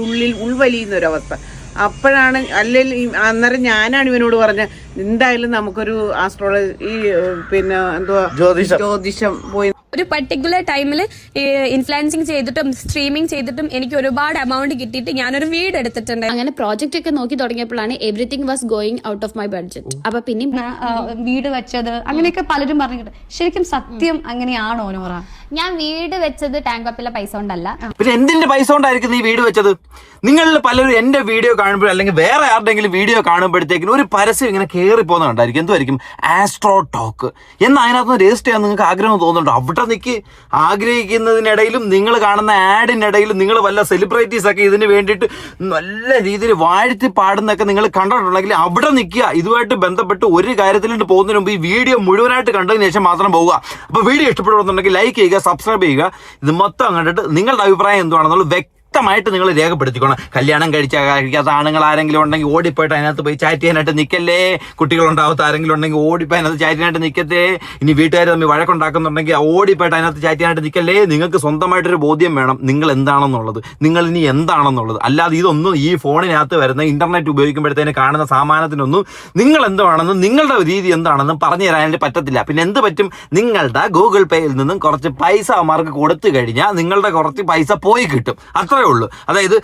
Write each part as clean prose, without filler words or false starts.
ഉള്ളിൽ ഉൾവലിയുന്നൊരവസ്ഥ. അപ്പോഴാണ് അല്ലെങ്കിൽ അന്നേരം ഞാനാണ് ഇവനോട് പറഞ്ഞത്, എന്തായാലും നമുക്കൊരു ആസ്ട്രോളജി പിന്നെ എന്തുവാ ജ്യോതിഷം പോയി ഒരു പർട്ടിക്കുലർ ടൈമിൽ ഇൻഫ്ലുവൻസിങ് ചെയ്തിട്ടും സ്ട്രീമിംഗ് ചെയ്തിട്ടും എനിക്ക് ഒരുപാട് എമൗണ്ട് കിട്ടിയിട്ട് ഞാനൊരു വീട് എടുത്തിട്ടുണ്ട്. അങ്ങനെ പ്രോജക്റ്റ് ഒക്കെ നോക്കി തുടങ്ങിയപ്പോഴാണ് everything was going out of my budget. അപ്പൊ പിന്നെ വീട് വെച്ചത് അങ്ങനെയൊക്കെ പലരും പറഞ്ഞിട്ട് ശരിക്കും സത്യം അങ്ങനെയാണോ നോറ? ഞാൻ വീട് വെച്ചത് ടാങ്കോപ്പിലെ പൈസ കൊണ്ടല്ല. പിന്നെ എന്തിന്റെ പൈസ കൊണ്ടായിരിക്കും നീ വീട് വെച്ചത്? നിങ്ങളിൽ പലരും എന്റെ വീഡിയോ കാണുമ്പോൾ അല്ലെങ്കിൽ വേറെ ആരുടെങ്കിലും വീഡിയോ കാണുമ്പോഴത്തേക്കും ഒരു പരസ്യം ഇങ്ങനെ കയറി പോകുന്ന കണ്ടായിരിക്കും. എന്തുമായിരിക്കും? ആസ്ട്രോ ടോക്ക് എന്ന്. അതിനകത്ത് രജിസ്റ്റർ ചെയ്യാൻ നിങ്ങൾക്ക് ആഗ്രഹം തോന്നുന്നുണ്ടോ? അവിടെ നിൽക്ക്. ആഗ്രഹിക്കുന്നതിനിടയിലും നിങ്ങൾ കാണുന്ന ആഡിനിടയിലും നിങ്ങൾ വല്ല സെലിബ്രിറ്റീസ് ഒക്കെ ഇതിന് വേണ്ടിയിട്ട് നല്ല രീതിയിൽ വാഴ്ത്തി പാടുന്നൊക്കെ നിങ്ങൾ കണ്ടിട്ടുണ്ടെങ്കിൽ അവിടെ നിൽക്കുക. ഇതുമായിട്ട് ബന്ധപ്പെട്ട് ഒരു കാര്യത്തിലോട്ട് പോകുന്നതിന് മുമ്പ് ഈ വീഡിയോ മുഴുവനായിട്ട് കണ്ടതിന് ശേഷം മാത്രം പോവുക. അപ്പോൾ വീഡിയോ ഇഷ്ടപ്പെടുന്നുണ്ടെങ്കിൽ ലൈക്ക് ചെയ്യുക, സബ്സ്ക്രൈബ് ചെയ്യുക. ഇത് മൊത്തം കണ്ടിട്ട് നിങ്ങളുടെ അഭിപ്രായം എന്താണെന്നുള്ളത് വ്യക്തമായിട്ട് നിങ്ങൾ രേഖപ്പെടുത്തിക്കണം. കല്യാണം കഴിക്കാത്ത ആണുങ്ങൾ ആരെങ്കിലും ഉണ്ടെങ്കിൽ ഓടിപ്പോയിട്ട് അതിനകത്ത് പോയി ചാറ്റ് ചെയ്യാനായിട്ട് നിൽക്കല്ലേ. കുട്ടികളുണ്ടാവാത്ത ആരെങ്കിലും ഉണ്ടെങ്കിൽ ഓടിപ്പോയി അതിനകത്ത് ചാറ്റ് ചെയ്യാനായിട്ട് നിൽക്കത്തേ. ഇനി വീട്ടുകാർ തമ്മിൽ വഴക്കുണ്ടാക്കുന്നുണ്ടെങ്കിൽ ഓടിപ്പോയിട്ട് അതിനകത്ത് ചാറ്റ് ചെയ്യാനായിട്ട് നിൽക്കല്ലേ. നിങ്ങൾക്ക് സ്വന്തമായിട്ടൊരു ബോധ്യം വേണം നിങ്ങൾ എന്താണെന്നുള്ളത്, നിങ്ങൾ ഇനി എന്താണെന്നുള്ളത്. അല്ലാതെ ഇതൊന്നും ഈ ഫോണിനകത്ത് വരുന്ന ഇന്റർനെറ്റ് ഉപയോഗിക്കുമ്പോഴത്തേന് കാണുന്ന സാമാനത്തിനൊന്നും നിങ്ങൾ എന്താണെന്നും നിങ്ങളുടെ രീതി എന്താണെന്നും പറഞ്ഞു തരാനായിട്ട് പറ്റത്തില്ല. പിന്നെ എന്ത് പറ്റും? നിങ്ങളുടെ ഗൂഗിൾ പേയിൽ നിന്നും കുറച്ച് പൈസ അവന്മാർക്ക് കൊടുത്തു കഴിഞ്ഞാൽ നിങ്ങളുടെ കുറച്ച് പൈസ പോയി കിട്ടും. അത്രേ ഉള്ളൂ. അതായത്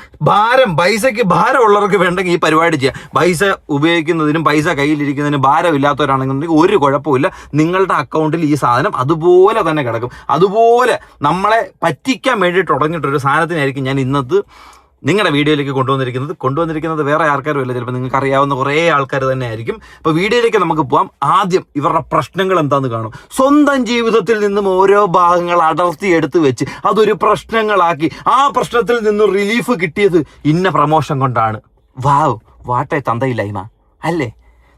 പൈസയ്ക്ക് ഭാരമുള്ളവർക്ക് വേണ്ടെങ്കിൽ ഈ പരിപാടി ചെയ്യാം. പൈസ ഉപയോഗിക്കുന്നതിനും പൈസ കയ്യിലിരിക്കുന്നതിനും ഭാരമില്ലാത്തവരാണെന്നുണ്ടെങ്കിൽ ഒരു കുഴപ്പമില്ല. നിങ്ങളുടെ അക്കൗണ്ടിൽ ഈ സാധനം അതുപോലെ തന്നെ കിടക്കും. അതുപോലെ നമ്മളെ പറ്റിക്കാൻ വേണ്ടിയിട്ട് തുടങ്ങിയിട്ടൊരു സാധനത്തിനായിരിക്കും ഞാൻ ഇന്നത്തെ നിങ്ങളുടെ വീഡിയോയിലേക്ക് കൊണ്ടുവന്നിരിക്കുന്നത് വേറെ ആൾക്കാരും ഇല്ല. ചിലപ്പോൾ നിങ്ങൾക്ക് അറിയാവുന്ന കുറേ ആൾക്കാർ തന്നെ ആയിരിക്കും. അപ്പോൾ വീഡിയോയിലേക്ക് നമുക്ക് പോകാം. ആദ്യം ഇവരുടെ പ്രശ്നങ്ങൾ എന്താണെന്ന് കാണും. സ്വന്തം ജീവിതത്തിൽ നിന്നും ഓരോ ഭാഗങ്ങൾ അടർത്തിയെടുത്ത് വെച്ച് അതൊരു പ്രശ്നങ്ങളാക്കി ആ പ്രശ്നത്തിൽ നിന്നും റിലീഫ് കിട്ടിയത് ഇന്ന പ്രമോഷൻ കൊണ്ടാണ്. വാട്ടെ തന്തയില്ലായ്മ അല്ലേ?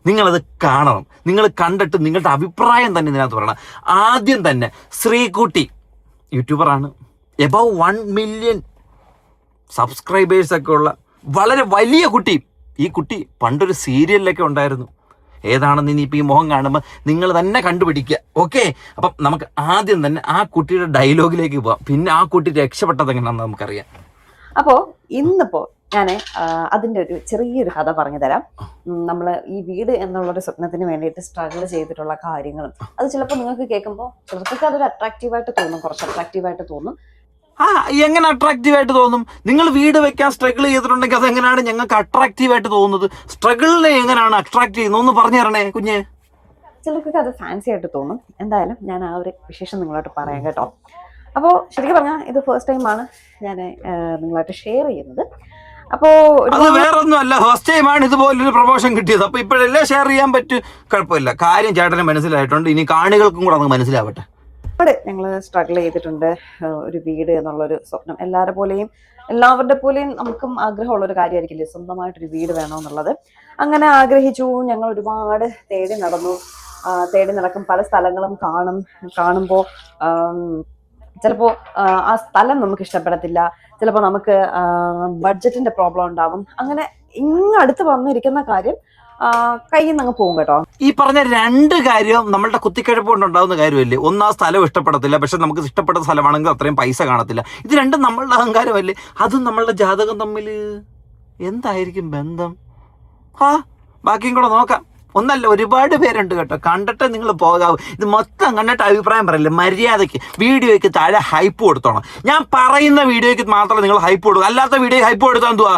നിങ്ങളത് കാണണം. നിങ്ങൾ കണ്ടിട്ട് നിങ്ങളുടെ അഭിപ്രായം തന്നെ ഇതിനകത്ത് പറയണം. ആദ്യം തന്നെ ശ്രീകുട്ടി യൂട്യൂബറാണ്. എബവ് 1 മില്യൺ സബ്സ്ക്രൈബേഴ്സൊക്കെ ഉള്ള വളരെ വലിയ കുട്ടി. ഈ കുട്ടി പണ്ടൊരു സീരിയലിലൊക്കെ ഉണ്ടായിരുന്നു. ഏതാണെന്ന് ഇനിയിപ്പോൾ ഈ മുഖം കാണുമ്പോൾ നിങ്ങൾ തന്നെ കണ്ടുപിടിക്കുക. ഓക്കെ, അപ്പം നമുക്ക് ആദ്യം തന്നെ ആ കുട്ടിയുടെ ഡയലോഗിലേക്ക് പോവാം. പിന്നെ ആ കുട്ടി രക്ഷപ്പെട്ടത് എങ്ങനെയാണെന്ന് നമുക്കറിയാം. അപ്പോൾ ഇന്നിപ്പോൾ ഞാൻ അതിൻ്റെ ഒരു ചെറിയൊരു കഥ പറഞ്ഞു തരാം. നമ്മൾ ഈ വീട് എന്നുള്ളൊരു സ്വപ്നത്തിന് വേണ്ടിയിട്ട് സ്ട്രഗിൾ ചെയ്തിട്ടുള്ള കാര്യങ്ങളും അത് ചിലപ്പോൾ നിങ്ങൾക്ക് കേൾക്കുമ്പോൾ ചിലർക്ക് അതൊരു അട്രാക്റ്റീവായിട്ട് തോന്നും, കുറച്ച് അട്രാക്റ്റീവായിട്ട് തോന്നും. എങ്ങനെ അട്രാക്റ്റീവായിട്ട് തോന്നും? നിങ്ങൾ വീട് വെക്കാൻ സ്ട്രഗിൾ ചെയ്തിട്ടുണ്ടെങ്കിൽ അതെങ്ങനെയാണ് ഞങ്ങൾക്ക് അട്രാക്റ്റീവായിട്ട് തോന്നുന്നത്? സ്ട്രഗിളിനെ എങ്ങനെയാണ് അട്രാക്ട് ചെയ്യുന്നത് ഒന്ന് പറഞ്ഞു തരണേ കുഞ്ഞ്. ചിലർക്ക് അത് ഫാൻസി ആയിട്ട് തോന്നും. എന്തായാലും ഞാൻ ആ ഒരു വിശേഷം നിങ്ങളായിട്ട് പറയാം കേട്ടോ. അപ്പോൾ ശരിക്കും പറഞ്ഞാൽ ഇത് ഫസ്റ്റ് ടൈമാണ് ഞാൻ നിങ്ങളായിട്ട് ഷെയർ ചെയ്യുന്നത്. അപ്പോൾ അത് വേറൊന്നും അല്ല, ഫസ്റ്റ് ടൈമാണ് ഇതുപോലൊരു പ്രൊമോഷൻ കിട്ടിയത്. അപ്പോൾ ഇപ്പോഴല്ലേ ഷെയർ ചെയ്യാൻ പറ്റും. കുഴപ്പമില്ല, കാര്യം ചേട്ടനെ മനസ്സിലായിട്ടുണ്ട്. ഇനി കാണികൾക്കും കൂടെ അത് മനസ്സിലാവട്ടെ. അവിടെ ഞങ്ങൾ സ്ട്രഗിൾ ചെയ്തിട്ടുണ്ട്. ഒരു വീട് എന്നുള്ളൊരു സ്വപ്നം എല്ലാവരുടെ പോലെയും നമുക്കും ആഗ്രഹമുള്ളൊരു കാര്യമായിരിക്കില്ലേ, സ്വന്തമായിട്ടൊരു വീട് വേണമെന്നുള്ളത്. അങ്ങനെ ആഗ്രഹിച്ചു. ഞങ്ങൾ ഒരുപാട് തേടി നടക്കും. പല സ്ഥലങ്ങളും കാണുമ്പോൾ ചിലപ്പോൾ ആ സ്ഥലം നമുക്ക് ഇഷ്ടപ്പെടത്തില്ല, ചിലപ്പോൾ നമുക്ക് ബഡ്ജറ്റിന്റെ പ്രോബ്ലം ഉണ്ടാവും. അങ്ങനെ ഇങ്ങടുത്ത് വന്നിരിക്കുന്ന കാര്യം കയ്യിൽ നിന്ന് അങ്ങ് പോകും കേട്ടോ. ഈ പറഞ്ഞ രണ്ട് കാര്യവും നമ്മളുടെ കുത്തിക്കഴപ്പ് കൊണ്ടുണ്ടാവുന്ന കാര്യമല്ലേ. ഒന്ന്, ആ സ്ഥലം ഇഷ്ടപ്പെടത്തില്ല, പക്ഷെ നമുക്ക് ഇഷ്ടപ്പെട്ട സ്ഥലമാണെങ്കിൽ അത്രയും പൈസ കാണത്തില്ല. ഇത് രണ്ടും നമ്മളുടെ അഹങ്കാരമല്ലേ. അതും നമ്മളുടെ ജാതകം തമ്മിൽ എന്തായിരിക്കും ബന്ധം? ബാക്കിയും കൂടെ നോക്കാം. ഒന്നല്ല, ഒരുപാട് പേരുണ്ട് കേട്ടോ. കണ്ടിട്ട് നിങ്ങൾ പോകാവും. ഇത് മൊത്തം കണ്ടിട്ട് അഭിപ്രായം പറയില്ല. മര്യാദയ്ക്ക് വീഡിയോയ്ക്ക് താഴെ ഹൈപ്പ് കൊടുത്തോണം. ഞാൻ പറയുന്ന വീഡിയോയ്ക്ക് മാത്രമേ നിങ്ങൾ ഹൈപ്പ് കൊടുക്കൂ. അല്ലാത്ത വീഡിയോ ഹൈപ്പ് കൊടുത്താൽ എന്തുവാ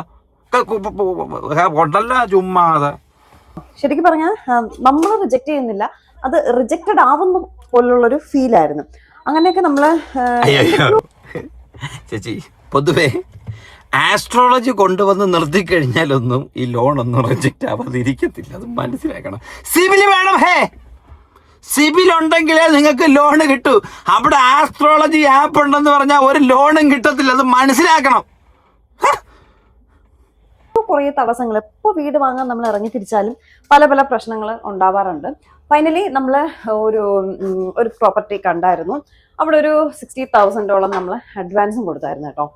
കൊണ്ടല്ല ചുമ്മാതെ. ശരിക്കും പറഞ്ഞാൽ നമ്മൾ റിജക്ട് ചെയ്യുന്നില്ല, അത് റിജക്റ്റഡ് ആവുന്ന പോലുള്ളൊരു ഫീലായിരുന്നു. അങ്ങനെയൊക്കെ നമ്മള് ചേച്ചി പൊതുവേ ആസ്ട്രോളജി കൊണ്ടുവന്ന് നിർത്തിക്കഴിഞ്ഞാലൊന്നും ഈ ലോണൊന്നും റിജക്റ്റ് ആവാതിരിക്കത്തില്ല. അത് മനസ്സിലാക്കണം. സിബിൽ വേണം. സിബിൽ ഉണ്ടെങ്കിലേ നിങ്ങൾക്ക് ലോണ് കിട്ടൂ. അവിടെ ആസ്ട്രോളജി ആപ്പ് ഉണ്ടെന്ന് പറഞ്ഞാൽ ഒരു ലോണും കിട്ടത്തില്ല. അത് മനസ്സിലാക്കണം. കുറേ തടസ്സങ്ങൾ ഇപ്പോൾ വീട് വാങ്ങാൻ നമ്മൾ ഇറങ്ങി തിരിച്ചാലും പല പല പ്രശ്നങ്ങൾ ഉണ്ടാവാറുണ്ട്. ഫൈനലി നമ്മൾ ഒരു പ്രോപ്പർട്ടി കണ്ടായിരുന്നു. അവിടെ ഒരു 60,000 നമ്മൾ അഡ്വാൻസും കൊടുത്തായിരുന്നു കേട്ടോ.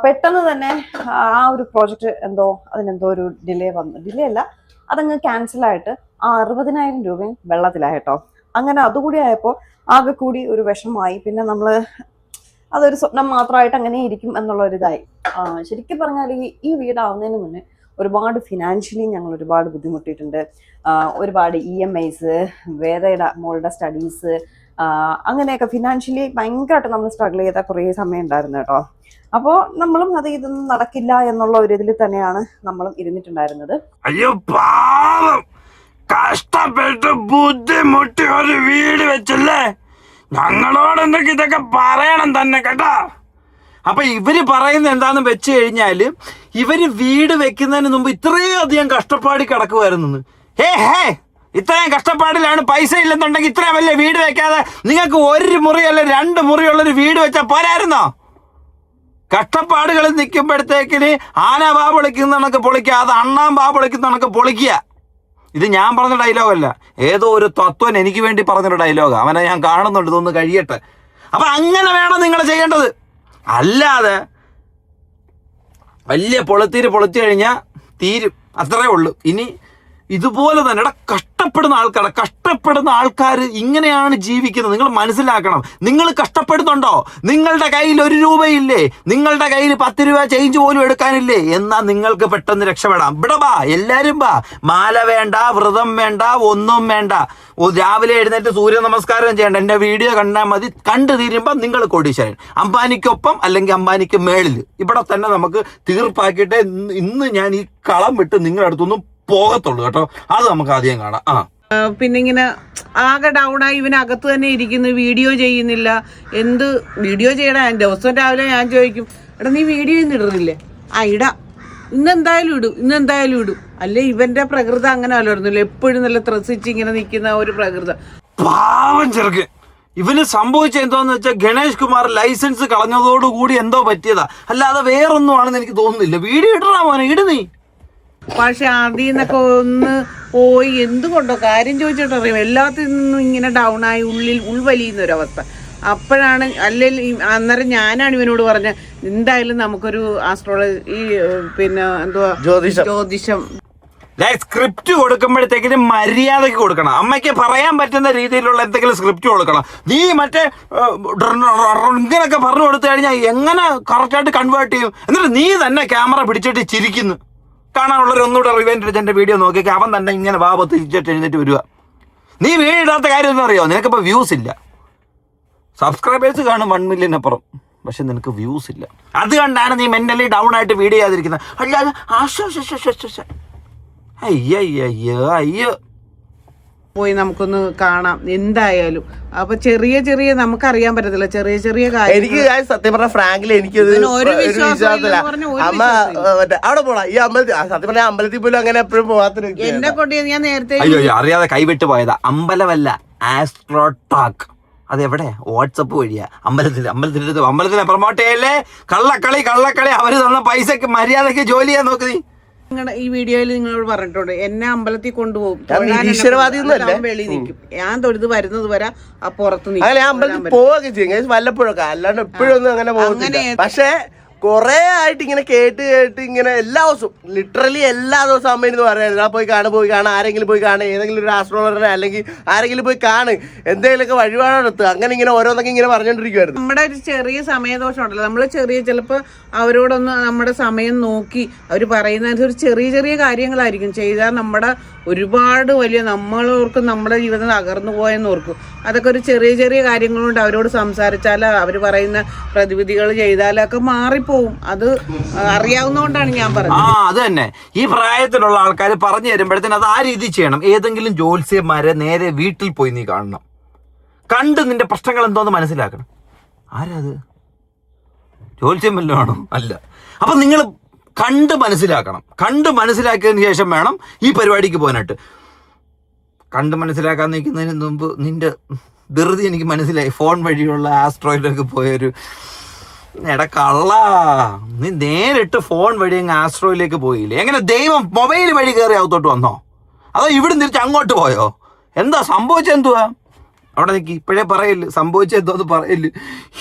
പെട്ടെന്ന് തന്നെ ആ ഒരു പ്രോജക്റ്റ് അതിനെന്തോ ഒരു ഡിലേ അല്ല, അതങ്ങ് ക്യാൻസലായിട്ട് ആ 60,000 രൂപയും വെള്ളത്തിലായി കേട്ടോ. അങ്ങനെ അതുകൂടി ആയപ്പോൾ ആകെ കൂടി ഒരു വിഷമമായി. പിന്നെ നമ്മൾ അതൊരു സ്വപ്നം മാത്രമായിട്ട് അങ്ങനെ ഇരിക്കും എന്നുള്ള ഒരു ഇതായി. ശരിക്കും പറഞ്ഞാൽ ഈ വീടാവുന്നതിന് മുന്നേ ഒരുപാട് ഫിനാൻഷ്യലി ഞങ്ങൾ ഒരുപാട് ബുദ്ധിമുട്ടിയിട്ടുണ്ട്. ഒരുപാട് EMIs, വേറെ മോളുടെ സ്റ്റഡീസ്, അങ്ങനെയൊക്കെ ഫിനാൻഷ്യലി ഭയങ്കരമായിട്ട് നമ്മൾ സ്ട്രഗിൾ ചെയ്ത കുറേ സമയം ഉണ്ടായിരുന്നു കേട്ടോ. അപ്പോൾ നമ്മളും ഇതൊന്നും നടക്കില്ല എന്നുള്ള ഒരു ഇതിൽ തന്നെയാണ് നമ്മളും ഇരുന്നിട്ടുണ്ടായിരുന്നത്. അയ്യോ പാവം, കഷ്ടപ്പെട്ട് ബുദ്ധിമുട്ടി ഒരു വീട് വെച്ചല്ലേ, ഞങ്ങളോട് എന്തൊക്കെ ഇതൊക്കെ പറയണം തന്നെ കേട്ടോ. അപ്പൊ ഇവര് പറയുന്നത് എന്താന്ന് വെച്ച് കഴിഞ്ഞാല്, ഇവര് വീട് വെക്കുന്നതിന് മുമ്പ് ഇത്രയും അധികം കഷ്ടപ്പാടി കിടക്കുമായിരുന്നു. ഇത്രയും കഷ്ടപ്പാടിലാണ്. പൈസ ഇല്ലെന്നുണ്ടെങ്കിൽ ഇത്രയും വലിയ വീട് വെക്കാതെ നിങ്ങൾക്ക് 1 മുറിയല്ല 2 മുറിയുള്ളൊരു വീട് വെച്ചാൽ പോരായിരുന്നോ? കഷ്ടപ്പാടുകളിൽ നിൽക്കുമ്പോഴത്തേക്കിന് ആന ബാ പൊളിക്കുന്ന കണക്ക് പൊളിക്കുക, അത് അണ്ണാൻ ബാ പൊളിക്കുന്ന കണക്ക് പൊളിക്കുക. ഇത് ഞാൻ പറഞ്ഞ ഡയലോഗല്ല, ഏതോ ഒരു തത്വൻ എനിക്ക് വേണ്ടി പറഞ്ഞൊരു ഡയലോഗ്. അവനെ ഞാൻ കാണുന്നുണ്ട്, ഇതൊന്ന് കഴിയട്ടെ. അപ്പൊ അങ്ങനെ വേണം നിങ്ങൾ ചെയ്യേണ്ടത്. അല്ലാതെ വലിയ പൊളിത്തീര് പൊളിച്ചു കഴിഞ്ഞാൽ തീരും, അത്രേ ഉള്ളൂ. ഇനി ഇതുപോലെ തന്നെ കഷ്ടപ്പെടുന്ന ആൾക്കാർ ഇങ്ങനെയാണ് ജീവിക്കുന്നത്. നിങ്ങൾ മനസ്സിലാക്കണം. നിങ്ങൾ കഷ്ടപ്പെടുന്നുണ്ടോ? നിങ്ങളുടെ കയ്യിൽ 1 രൂപയില്ലേ? നിങ്ങളുടെ കയ്യിൽ 10 രൂപ ചേഞ്ച് പോലും എടുക്കാനില്ലേ? എന്നാൽ നിങ്ങൾക്ക് പെട്ടെന്ന് രക്ഷപ്പെടാം. ഇവിടെ ബാ, എല്ലാരും ബാ. മാല വേണ്ട, വ്രതം വേണ്ട, ഒന്നും വേണ്ട. രാവിലെ എഴുന്നേറ്റ് സൂര്യ നമസ്കാരം ചെയ്യണ്ട. എന്റെ വീഡിയോ കണ്ടാൽ മതി. കണ്ടു തീരുമ്പോൾ നിങ്ങൾ കോടീശ്വരൻ. അംബാനിക്കൊപ്പം അല്ലെങ്കിൽ അംബാനിക്ക് മേളിൽ ഇവിടെ തന്നെ നമുക്ക് തീർപ്പാക്കിയിട്ട് ഇന്ന് ഞാൻ ഈ കളം വിട്ട് നിങ്ങളുടെ അടുത്തൊന്നും പോകത്തുള്ളൂ കേട്ടോ. അത് നമുക്ക് ആദ്യം കാണാം. പിന്നെ ഇങ്ങനെ ആകെ ഡൗണായി ഇവനകത്ത് തന്നെ ഇരിക്കുന്നു, വീഡിയോ ചെയ്യുന്നില്ല. എന്ത് വീഡിയോ ചെയ്യടാ? ദിവസം രാവിലെ ഞാൻ ചോദിക്കും, എടാ നീ വീഡിയോ ഒന്നും ഇടുന്നില്ലേ? ഇടാം, ഇന്നെന്തായാലും ഇടും. അല്ലെ ഇവന്റെ പ്രകൃതം അങ്ങനെ അല്ലായിരുന്നില്ല, എപ്പോഴും നല്ല ത്രസിച്ച് ഇങ്ങനെ നിൽക്കുന്ന ഒരു പ്രകൃതം. പാവം ചെറുക്ക്. ഇവന് സംഭവിച്ച എന്തോന്ന് വെച്ചാൽ ഗണേഷ് കുമാർ ലൈസൻസ് കളഞ്ഞതോടുകൂടി എന്തോ പറ്റിയതാ, അല്ലാതെ വേറൊന്നും ആണെന്ന് എനിക്ക് തോന്നുന്നില്ല. വീഡിയോ ഇടണ മോനെ, ഇട് നീ. പക്ഷെ അതിൽ നിന്നൊക്കെ ഒന്ന് പോയി എന്തുകൊണ്ടോ കാര്യം ചോദിച്ചിട്ടറിയാം, എല്ലാത്തിൽ നിന്നും ഇങ്ങനെ ഡൗണായി ഉൾവലിയുന്ന ഒരവസ്ഥ. അപ്പോഴാണ് അന്നേരം ഞാനാണ് ഇവനോട് പറഞ്ഞ, എന്തായാലും നമുക്കൊരു ആസ്ട്രോളജി പിന്നെ എന്തുവാ ജ്യോതിഷം സ്ക്രിപ്റ്റ് കൊടുക്കുമ്പോഴത്തേക്കിന് മര്യാദക്ക് കൊടുക്കണം. അമ്മയ്ക്ക് പറയാൻ പറ്റുന്ന രീതിയിലുള്ള എന്തെങ്കിലും സ്ക്രിപ്റ്റ് കൊടുക്കണം. നീ മറ്റേ ഇങ്ങനൊക്കെ പറഞ്ഞു കൊടുത്തു കഴിഞ്ഞാൽ എങ്ങനെ കറക്റ്റായിട്ട് കൺവേർട്ട് ചെയ്യും? എന്നിട്ട് നീ തന്നെ ക്യാമറ പിടിച്ചിട്ട് ചിരിക്കുന്നു. കാണാനുള്ളവർ ഒന്നുകൂടെ റിവൈൻഡ് അടിച്ച് എൻ്റെ വീഡിയോ നോക്കിയൊക്കെ അവൻ തന്നെ ഇങ്ങനെ വാപത്ത് തിരിച്ചിട്ട് എഴുന്നേറ്റ് വരിക. നീ വീഡിയോ ഇടാത്ത കാര്യം ഒന്നും അറിയോ? നിനക്കിപ്പോൾ വ്യൂസ് ഇല്ല. സബ്സ്ക്രൈബേഴ്സ് കാണും 1 മില്യൺ അപ്പുറം, പക്ഷെ നിനക്ക് വ്യൂസ് ഇല്ല. അതുകൊണ്ടാണ് നീ മെന്റലി ഡൗൺ ആയിട്ട് വീഡിയോ ചെയ്യാതിരിക്കുന്നത്. അല്ലാതെ അയ്യോ പോയി നമുക്കൊന്ന് കാണാം എന്തായാലും. അപ്പൊ ചെറിയ നമുക്കറിയാൻ പറ്റത്തില്ല, ചെറിയ കാര്യം. എനിക്ക് സത്യം പറഞ്ഞ ഫ്രാങ്കില് എനിക്കത് ഒരു വിശ്വാസമില്ല. അമ്മ അവിടെ പോണ ഈ അമ്പലത്തിൽ, സത്യം പറഞ്ഞ അമ്പലത്തിൽ പോലും അങ്ങനെ എപ്പോഴും പോകാത്ത എന്നെ കൊണ്ട് ഞാൻ നേരത്തെ അറിയാതെ കൈവിട്ട് പോയതാ. അമ്പലമല്ല, ആസ്ട്രോ ടോക്ക്. അതെവിടെ? വാട്സപ്പ് വഴിയാ. അമ്പലത്തിലെ പ്രൊമോട്ട് ചെയ്യല്ലേ. കള്ളക്കളി. അവര് തന്ന പൈസക്ക് മര്യാദക്ക് ജോലി ചെയ്യാൻ നോക്ക്. നിങ്ങളുടെ ഈ വീഡിയോയിൽ നിങ്ങളോട് പറഞ്ഞിട്ടുണ്ട്, എന്നെ അമ്പലത്തിൽ കൊണ്ടുപോകും, വെളി നിൽക്കും. ഞാൻ തൊഴുത് വരുന്നത് വരെ ആ പുറത്ത് നിൽക്കും. അമ്പലത്തിൽ പോവുകയൊക്കെ ചെയ്യും വല്ലപ്പോഴൊക്കെ, അല്ലാണ്ട് എപ്പോഴും ഒന്നും അങ്ങനെ പോകുന്നില്ല. പക്ഷേ കുറെ ആയിട്ട് ഇങ്ങനെ കേട്ട് ഇങ്ങനെ എല്ലാ ദിവസവും ലിറ്ററലി എല്ലാ ദിവസവും അമ്മ എന്ന് പറയായിരുന്നു, പോയി കാണും, ആരെങ്കിലും പോയി കാണും, ഏതെങ്കിലും ഒരു ആസ്ട്രോളറെ അല്ലെങ്കിൽ ആരെങ്കിലും പോയി കാണും, എന്തെങ്കിലുമൊക്കെ വഴിപാടെടുത്ത് അങ്ങനെ ഇങ്ങനെ ഓരോന്നൊക്കെ ഇങ്ങനെ പറഞ്ഞോണ്ടിരിക്കുവായിരുന്നു. നമ്മുടെ ഒരു ചെറിയ സമയദോഷം ഉണ്ടല്ലോ, നമ്മൾ ചിലപ്പോൾ അവരോടൊന്ന് നമ്മുടെ സമയം നോക്കി അവർ പറയുന്ന ഒരു ചെറിയ കാര്യങ്ങളായിരിക്കും ചെയ്താൽ നമ്മുടെ ഒരുപാട് വലിയ നമ്മളോർക്കും നമ്മുടെ ജീവിതം തകർന്നു പോയെന്ന് ഓർക്കും. അതൊക്കെ ഒരു ചെറിയ കാര്യങ്ങളുണ്ട്. അവരോട് സംസാരിച്ചാൽ അവർ പറയുന്ന പ്രതിവിധികൾ ചെയ്താലൊക്കെ മാറിപ്പോവും. അത് അറിയാവുന്നതുകൊണ്ടാണ് ഞാൻ പറഞ്ഞത്. അത് തന്നെ ഈ പ്രായത്തിലുള്ള ആൾക്കാർ പറഞ്ഞു തരുമ്പോഴത്തേന് അത് ആ രീതി ചെയ്യണം. ഏതെങ്കിലും ജ്യോത്സ്യന്മാരെ നേരെ വീട്ടിൽ പോയി നീ കാണണം, കണ്ട് നിന്റെ പ്രശ്നങ്ങൾ എന്തോന്ന് മനസ്സിലാക്കണം. ആരാത്? ജ്യോത്സ്യം വല്ലതും ആണോ? അല്ല. അപ്പൊ നിങ്ങൾ കണ്ട് മനസ്സിലാക്കിയതിന് ശേഷം വേണം ഈ പരിപാടിക്ക് പോകാനായിട്ട്. കണ്ട് മനസ്സിലാക്കാൻ നിൽക്കുന്നതിന് മുമ്പ് നിന്റെ ധൃതി എനിക്ക് മനസ്സിലായി. ഫോൺ വഴിയുള്ള ആസ്ട്രോയിലൊക്കെ പോയൊരു കള്ള, നീ നേരിട്ട് ഫോൺ വഴി അങ്ങ് ആസ്ട്രോയിലേക്ക് പോയില്ലേ? എങ്ങനെ ദൈവം മൊബൈൽ വഴി കയറി അകത്തോട്ട് വന്നോ? അതോ ഇവിടെ തിരിച്ച് അങ്ങോട്ട് പോയോ? എന്താ സംഭവിച്ചെന്തുവാ? അവിടെ നിൽക്കി ഇപ്പോഴേ പറയില്ല സംഭവിച്ചെന്തോന്ന് പറയില്ല.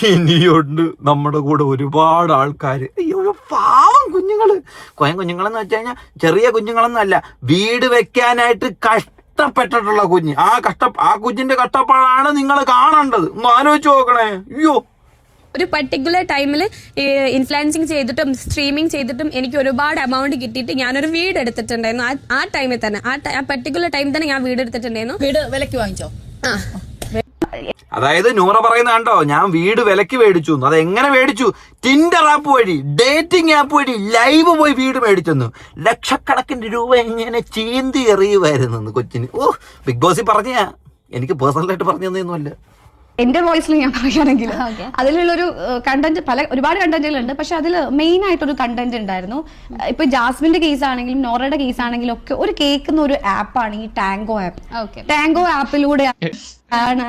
ഇനിയുണ്ട് നമ്മുടെ കൂടെ ഒരുപാട് ആൾക്കാർ. അയ്യോ പാവം കുഞ്ഞുങ്ങളെന്ന് വെച്ച് കഴിഞ്ഞാൽ ചെറിയ കുഞ്ഞുങ്ങളൊന്നും അല്ല, വീട് വെക്കാനായിട്ട് കഷ്ടപ്പെട്ടിട്ടുള്ള കുഞ്ഞ്. ആ കുഞ്ഞിന്റെ കഷ്ടപ്പാടാണ് നിങ്ങൾ കാണേണ്ടത്. ഒന്ന് ആലോചിച്ച് നോക്കണേ. അയ്യോ ഒരു പർട്ടിക്കുലർ ടൈമിൽ ഇൻഫ്ലുവൻസിങ് ചെയ്തിട്ടും സ്ട്രീമിംഗ് ചെയ്തിട്ടും എനിക്ക് ഒരുപാട് എമൗണ്ട് കിട്ടിയിട്ട് ഞാനൊരു വീട് എടുത്തിട്ടുണ്ടായിരുന്നു. ആ ടൈമിൽ തന്നെ ആ പർട്ടിക്കുലർ ടൈമിൽ തന്നെ ഞാൻ വീട് എടുത്തിട്ടുണ്ടായിരുന്നു. വീട് വിലക്ക് വാങ്ങിച്ചോ? ആ അതായത് നൂറ പറയുന്ന കണ്ടോ, ഞാൻ വീട് വിലക്ക് മേടിച്ചു. അത് എങ്ങനെ മേടിച്ചു? ടിൻഡർ ആപ്പ് വഴി, ഡേറ്റിംഗ് ആപ്പ് വഴി ലൈവ് പോയി വീട് മേടിച്ചെന്നു. ലക്ഷക്കണക്കിന് രൂപ എങ്ങനെ ചീന്തി എറിയുമായിരുന്നു കൊച്ചിന്. ഓ, ബിഗ് ബോസിൽ പറഞ്ഞാ, എനിക്ക് പേഴ്സണലായിട്ട് പറഞ്ഞു തന്നൊന്നുമല്ല. എന്റെ വോയിസിൽ ഞാൻ പറയുകയാണെങ്കിൽ അതിലുള്ളൊരു കണ്ടന്റ് ഒരുപാട് കണ്ടന്റുകളുണ്ട്. പക്ഷെ അതിൽ മെയിൻ ആയിട്ടൊരു കണ്ടന്റ് ഉണ്ടായിരുന്നു. ഇപ്പൊ ജാസ്മിന്റെ കേസ് ആണെങ്കിലും നോറയുടെ കേസ് ആണെങ്കിലും ഒക്കെ ഒരു കേൾക്കുന്ന ഒരു ആപ്പാണ് ഈ ടാങ്കോ ആപ്പ്. ടാങ്കോ ആപ്പിലൂടെ ആണ്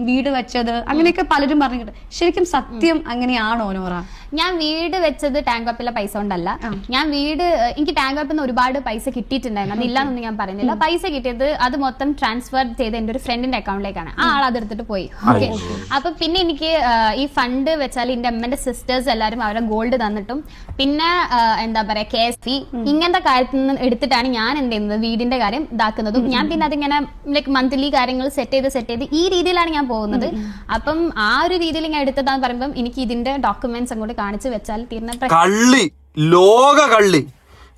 വീട് വെച്ചത് അങ്ങനെയൊക്കെ പലരും പറഞ്ഞിട്ട്. ശരിക്കും സത്യം അങ്ങനെയാണോ നോറ? ഞാൻ വീട് വെച്ചത് ടാങ്ക് അപ്പിലെ പൈസ കൊണ്ടല്ല. ഞാൻ വീട് എനിക്ക് ടാങ്ക് അപ്പിൽ നിന്ന് ഒരുപാട് പൈസ കിട്ടിയിട്ടുണ്ടായിരുന്നു. അതില്ലാന്നൊന്നും ഞാൻ പറയുന്നില്ല. പൈസ കിട്ടിയത് അത് മൊത്തം ട്രാൻസ്ഫർ ചെയ്ത് എന്റെ ഒരു ഫ്രണ്ടിന്റെ അക്കൗണ്ടിലേക്കാണ്. ആ ആൾ അതെടുത്തിട്ട് പോയി. ഓക്കെ, അപ്പൊ പിന്നെ എനിക്ക് ഈ ഫണ്ട് വെച്ചാൽ എന്റെ അമ്മന്റെ സിസ്റ്റേഴ്സ് എല്ലാവരും അവരെ ഗോൾഡ് തന്നിട്ടും പിന്നെ എന്താ പറയാ KSP ഇങ്ങനത്തെ കാര്യത്തിൽ നിന്ന് എടുത്തിട്ടാണ് ഞാൻ എന്ത് ചെയ്യുന്നത്, വീടിന്റെ കാര്യം ഇതാക്കുന്നതും. ഞാൻ പിന്നെ അതിങ്ങനെ ലൈക് മന്ത്ലി കാര്യങ്ങൾ സെറ്റ് ചെയ്ത് ഈ രീതിയിലാണ് ഞാൻ പോകുന്നത്. അപ്പം ആ ഒരു രീതിയിൽ ഞാൻ എടുത്തതാന്ന് പറയുമ്പോൾ എനിക്ക് ഇതിന്റെ ഡോക്യുമെന്റ്സ് അങ്ങോട്ട് കാണിച്ചു വെച്ചാൽ തീർന്ന കള്ളി, ലോക കള്ളി.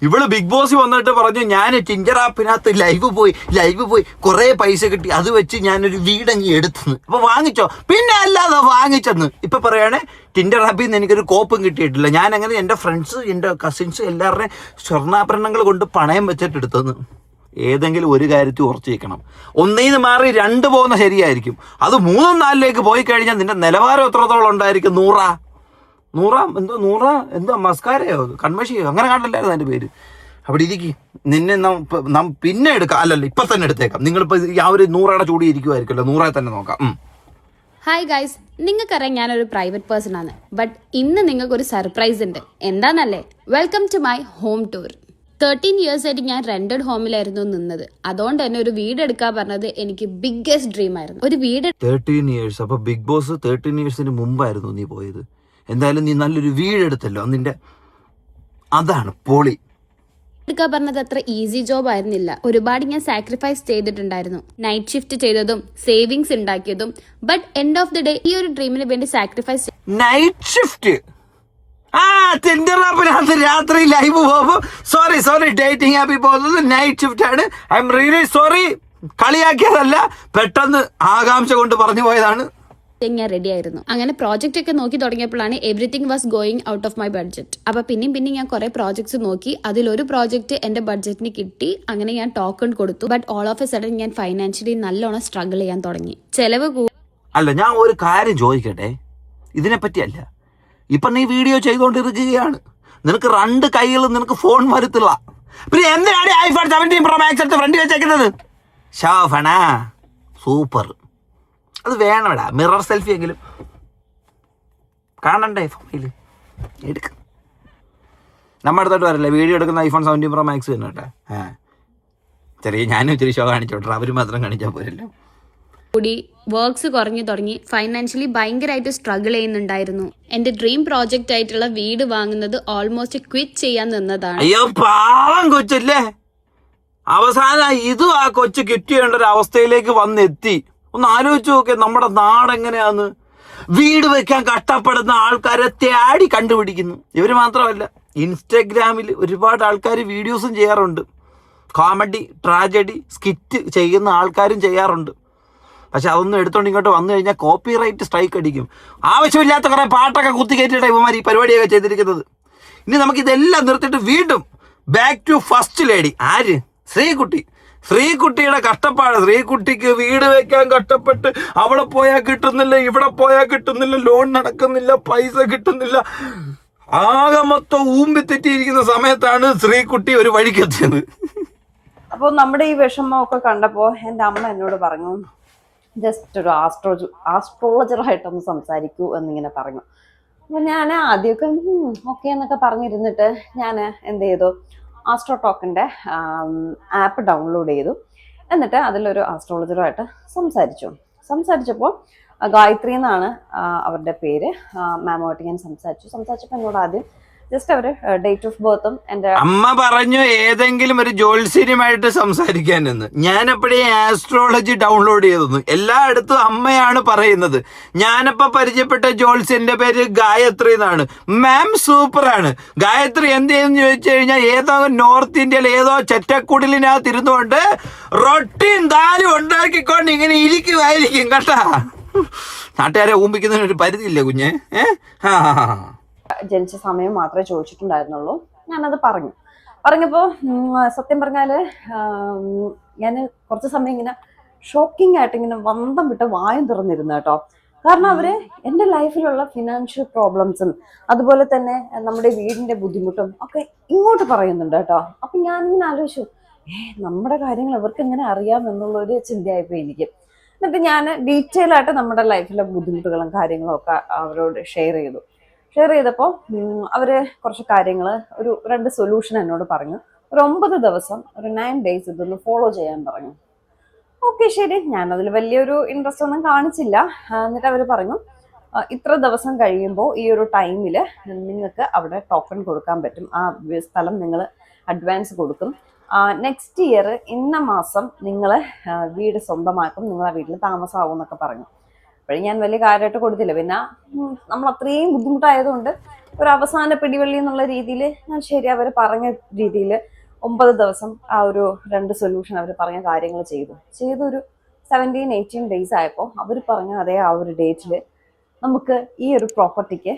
ഇവള് ബിഗ് ബോസ് വന്നിട്ട് പറഞ്ഞു, ഞാൻ ടിൻഡർ ആപ്പിനകത്ത് ലൈവ് പോയി കുറെ പൈസ കിട്ടി, അത് വെച്ച് ഞാനൊരു വീടങ്ങി എടുത്തെന്ന്. അപ്പൊ വാങ്ങിച്ചോ? പിന്നെ അല്ലാതെ വാങ്ങിച്ചെന്ന്. ഇപ്പൊ പറയണേ ടിൻഡർ ആപ്പിൽ നിന്ന് എനിക്കൊരു കോപ്പും കിട്ടിയിട്ടില്ല. ഞാൻ അങ്ങനെ എന്റെ ഫ്രണ്ട്സ്, എന്റെ കസിൻസ് എല്ലാവരുടെയും സ്വർണ്ണാഭരണങ്ങൾ കൊണ്ട് പണയം വെച്ചിട്ട് എടുത്തെന്ന്. ഏതെങ്കിലും ഒരു കാര്യത്തിൽ ഉറച്ചു വയ്ക്കണം. ഒന്നീന്ന് മാറി 2 പോകുന്ന ശരിയായിരിക്കും. അത് 3, 4 പോയി കഴിഞ്ഞാൽ നിന്റെ നിലവാരം എത്രത്തോളം ഉണ്ടായിരിക്കും? എന്തോ മസ്കാരയോ കൺമഷിയോ അങ്ങനെ കണ്ടല്ലായിരുന്നു എൻ്റെ പേര്. അവിടെ ഇരിക്കും. നിന്നെ പിന്നെ എടുക്കാം. അല്ലല്ല, ഇപ്പൊ തന്നെ എടുത്തേക്കാം. നിങ്ങളിപ്പോ ആ ഒരു 100 ചൂടി ഇരിക്കുമായിരിക്കുമല്ലോ. 100 തന്നെ നോക്കാം. ഹായ് ഗൈസ്, നിങ്ങൾക്കറിയാം ഞാനൊരു പ്രൈവറ്റ് പേഴ്സൺ ആണ്. ബട്ട് ഇന്ന് നിങ്ങൾക്കൊരു സർപ്രൈസ് ഉണ്ട്. എന്താന്നല്ലേ? Welcome to my home tour. 13 years ആയിട്ട് ഞാൻ റെന്റഡ് ഹോമിലായിരുന്നു നിന്നത്. അതുകൊണ്ട് തന്നെ ഒരു വീട് എടുക്കാൻ പറഞ്ഞത് എനിക്ക് ബിഗ്ഗസ്റ്റ് ഡ്രീം ആയിരുന്നു. ഒരു വീട് 13 years. അപ്പൊ ബിഗ് ബോസ് 13 yearsന് മുമ്പായിരുന്നു നീ പോയത്. എന്തായാലും നീ നല്ലൊരു വീടെടുത്തല്ലോ. നിന്റെ അതാണ് പൊളി. എടുക്കാൻ പറഞ്ഞത് അത്ര ഈസി ജോബ് ആയിരുന്നില്ല. ഒരുപാട് ഞാൻ സാക്രിഫൈസ് ചെയ്തിട്ടുണ്ടായിരുന്നു. നൈറ്റ് ഷിഫ്റ്റ് ചെയ്തതും സേവിങ്സ് ഉണ്ടാക്കിയതും. But end of the day ഈ ഒരു ഡ്രീമിന് വേണ്ടി സാക്രിഫൈസ്. Night shift. ടിൻഡർ ആപ്പിനകത്ത് രാത്രി ലൈവ് പോകുമ്പോ സോറി ഡേറ്റിംഗ് ആപ്പിൽ പോകുന്നത് നൈറ്റ് ഷിഫ്റ്റ് ആണ്. I'm really sorry. കളിയാക്കിയതല്ല, പെട്ടെന്ന് ആകാംക്ഷ കൊണ്ട് പറഞ്ഞു പോയതാണ്. ഞാൻ റെഡി ആയിരുന്നു. അങ്ങനെ പ്രോജക്റ്റ് ഒക്കെ നോക്കി തുടങ്ങിയപ്പോഴാണ് everything was going out of my budget. അപ്പൊ പിന്നെയും ഞാൻ കുറെ പ്രോജക്ട്സ് നോക്കി. അതിലൊരു പ്രോജക്റ്റ് എന്റെ ബഡ്ജറ്റിന് കിട്ടി. അങ്ങനെ ഞാൻ ടോക്കൺ കൊടുത്തു. But all of A sudden ഞാൻ ഫൈനാൻഷ്യലി നല്ലോണം സ്ട്രഗിൾ ചെയ്യാൻ തുടങ്ങി. ചെലവ് അല്ല, ഞാൻ ഒരു കാര്യം ചോദിക്കട്ടെ, ഇതിനെപ്പറ്റിയല്ല. ഇപ്പൊ നീ വീഡിയോ ചെയ്തുകൊണ്ടിരിക്കുകയാണ്. നിനക്ക് 2 കൈകളും നിനക്ക് ഫോൺ വരുത്തില്ല. പിന്നെ എന്തിനാണ് iPhone 17 Pro Max എടുത്ത് ഫ്രണ്ട് വെച്ചേക്കുന്നത്? ഷാഫണ സൂപ്പർ. അത് വേണമടാ. മിറർ സെൽഫി എങ്കിലും കാണണ്ടേ ഫോണില്? എടുക്ക. നമ്മുടെ അടുത്തോട്ട് വരല്ലേ വീഡിയോ എടുക്കുന്ന iPhone 17 Pro Max തന്നെ കേട്ടെ. ഞാനും ഇത്തിരി ഷോ കാണിച്ചോട്ടെ, അവര് മാത്രം കാണിച്ചാൽ പോരല്ലോ. കൂടി വർക്ക്സ് കുറഞ്ഞു തുടങ്ങി. ഫൈനാൻഷ്യലി ഭയങ്കരമായിട്ട് സ്ട്രഗിൾ ചെയ്യുന്നുണ്ടായിരുന്നു. എന്റെ ഡ്രീം പ്രോജക്റ്റ് ആയിട്ടുള്ള വീട് വാങ്ങുന്നത് ഓൾമോസ്റ്റ് ക്വിറ്റ് ചെയ്യാൻ നിന്നതാണ്. അയ്യോ പാവം കൊച്ചല്ലേ. അവസാനം ഇതും ആ കൊച്ചു കിട്ടിയേണ്ട ഒരു അവസ്ഥയിലേക്ക് വന്നെത്തി. ഒന്ന് ആലോചിച്ച് നോക്കിയ നമ്മുടെ നാടെങ്ങനെയാന്ന്. വീട് വെക്കാൻ കഷ്ടപ്പെടുന്ന ആൾക്കാരെ തേടി കണ്ടുപിടിക്കുന്നു. ഇവര് മാത്രമല്ല, ഇൻസ്റ്റഗ്രാമിൽ ഒരുപാട് ആൾക്കാർ വീഡിയോസും ചെയ്യാറുണ്ട്. കോമഡി, ട്രാജഡി, സ്കിറ്റ് ചെയ്യുന്ന ആൾക്കാരും ചെയ്യാറുണ്ട്. പക്ഷെ അതൊന്നും എടുത്തോണ്ട് ഇങ്ങോട്ട് വന്നു കഴിഞ്ഞാൽ കോപ്പിറൈറ്റ് സ്ട്രൈക്ക് അടിക്കും. ആവശ്യമില്ലാത്ത കുറെ പാട്ടൊക്കെ കുത്തിക്കയറ്റിയിട്ട ഇവന്മാർ ഈ പരിപാടിയൊക്കെ ചെയ്തിരിക്കുന്നത്. ഇനി നമുക്കിതെല്ലാം നിർത്തിയിട്ട് വീണ്ടും ബാക്ക് ടു ഫസ്റ്റ് ലേഡി. ആര്? ശ്രീകുട്ടിയുടെ കഷ്ടപ്പാട്. ശ്രീകുട്ടിക്ക് വീട് വെക്കാൻ കഷ്ടപ്പെട്ട് അവിടെ പോയാൽ കിട്ടുന്നില്ല, ഇവിടെ പോയാൽ കിട്ടുന്നില്ല, ലോൺ നടക്കുന്നില്ല, പൈസ കിട്ടുന്നില്ല. ആകെ മൊത്തം ഊമ്പിത്തെറ്റിയിരിക്കുന്ന സമയത്താണ് ശ്രീകുട്ടി ഒരു വഴിക്കെത്തിയത്. അപ്പോൾ നമ്മുടെ ഈ വിഷമമൊക്കെ കണ്ടപ്പോൾ എൻ്റെ അമ്മ എന്നോട് പറഞ്ഞു, ജസ്റ്റ് ഒരു ആസ്ട്രോളജറായിട്ടൊന്ന് സംസാരിക്കൂ എന്നിങ്ങനെ പറഞ്ഞു. അപ്പോൾ ഞാൻ ആദ്യമൊക്കെ ഓക്കെ എന്നൊക്കെ പറഞ്ഞിരുന്നിട്ട് ഞാൻ എന്ത് ചെയ്തു, ആസ്ട്രോ ടോക്കിൻ്റെ ആപ്പ് ഡൗൺലോഡ് ചെയ്തു. എന്നിട്ട് അതിലൊരു ആസ്ട്രോളജറുമായിട്ട് സംസാരിച്ചപ്പോൾ ഗായത്രി എന്നാണ് അവരുടെ പേര്. മാമുമായിട്ട് ഞാൻ സംസാരിച്ചപ്പോൾ എന്നോട് ആദ്യം ജസ്റ്റ് അവര് ഡേറ്റ് ഓഫ് ബർത്തും എന്റെ അമ്മ പറഞ്ഞു ഏതെങ്കിലും ഒരു ജോത്സ്യനുമായിട്ട് സംസാരിക്കാനെന്ന്. ഞാനപ്പോഴേ ആസ്ട്രോളജി ഡൗൺലോഡ് ചെയ്തു. എല്ലായിടത്തും അമ്മയാണ് പറയുന്നത്. ഞാനപ്പോ പരിചയപ്പെട്ട ജോത്സ്യന്റെ പേര് ഗായത്രി എന്നാണ്. മാം സൂപ്പറാണ്. ഗായത്രി എന്ത് ചെയ്യുന്നു ചോദിച്ചു കഴിഞ്ഞാൽ ഏതോ നോർത്ത് ഇന്ത്യയിൽ ഏതോ ചെറ്റക്കുടലിനകത്ത് ഇരുന്നുകൊണ്ട് റൊട്ടിയും ദാലും ഉണ്ടാക്കിക്കൊണ്ട് ഇങ്ങനെ ഇരിക്കുമായിരിക്കും കേട്ടാ. നാട്ടുകാരെ ഊമ്പിക്കുന്നതിന് ഒരു പരിധിയില്ലേ കുഞ്ഞെ? ജനിച്ച സമയം മാത്രമേ ചോദിച്ചിട്ടുണ്ടായിരുന്നുള്ളൂ. ഞാനത് പറഞ്ഞപ്പോ സത്യം പറഞ്ഞാല് ഞാൻ കുറച്ച് സമയം ഇങ്ങനെ ഷോക്കിംഗ് ആയിട്ട് ഇങ്ങനെ വന്തം വിട്ട് വായും തുറന്നിരുന്നു കേട്ടോ. കാരണം അവര് എൻ്റെ ലൈഫിലുള്ള ഫിനാൻഷ്യൽ പ്രോബ്ലംസും അതുപോലെ തന്നെ നമ്മുടെ വീടിന്റെ ബുദ്ധിമുട്ടും ഒക്കെ ഇങ്ങോട്ട് പറയുന്നുണ്ട് കേട്ടോ. അപ്പൊ ഞാനിങ്ങനെ ആലോചിച്ചു, നമ്മുടെ കാര്യങ്ങൾ അവർക്ക് എങ്ങനെ അറിയാം എന്നുള്ളൊരു ചിന്തയായിപ്പോയി എനിക്ക്. എന്നിട്ട് ഞാൻ ഡീറ്റെയിൽ ആയിട്ട് നമ്മുടെ ലൈഫിലെ ബുദ്ധിമുട്ടുകളും കാര്യങ്ങളും ഒക്കെ അവരോട് ഷെയർ ചെയ്തപ്പോൾ അവര് കുറച്ച് കാര്യങ്ങൾ ഒരു 2 സൊല്യൂഷൻ എന്നോട് പറഞ്ഞു. ഒരു 9 ദിവസം ഒരു 9 days ഇതൊന്ന് ഫോളോ ചെയ്യാൻ പറഞ്ഞു. ഓക്കെ ശരി, ഞാനതിൽ വലിയൊരു ഇൻട്രസ്റ്റ് ഒന്നും കാണിച്ചില്ല. എന്നിട്ട് അവർ പറഞ്ഞു ഇത്ര ദിവസം കഴിയുമ്പോൾ ഈ ഒരു ടൈമിൽ നിങ്ങൾക്ക് അവിടെ ടോക്കൺ കൊടുക്കാൻ പറ്റും. ആ സ്ഥലം നിങ്ങൾ അഡ്വാൻസ് കൊടുക്കും. നെക്സ്റ്റ് ഇയർ ഇന്ന മാസം നിങ്ങൾ വീട് സ്വന്തമാക്കും, നിങ്ങൾ ആ വീട്ടിൽ താമസമാകും എന്നൊക്കെ പറഞ്ഞു. അപ്പോഴും ഞാൻ വലിയ കാര്യമായിട്ട് കൊടുത്തില്ല. പിന്നെ നമ്മൾ അത്രയും ബുദ്ധിമുട്ടായതുകൊണ്ട് ഒരു അവസാന പിടിവള്ളി എന്നുള്ള രീതിയിൽ ഞാൻ ശരി അവർ പറഞ്ഞ രീതിയിൽ 9 ദിവസം ആ ഒരു 2 സൊല്യൂഷൻ അവർ പറഞ്ഞ കാര്യങ്ങൾ ചെയ്തു ഒരു 17-18 days ആയപ്പോൾ അവർ പറഞ്ഞ അതേ ആ ഒരു ഡേറ്റിൽ നമുക്ക് ഈ ഒരു പ്രോപ്പർട്ടിക്ക്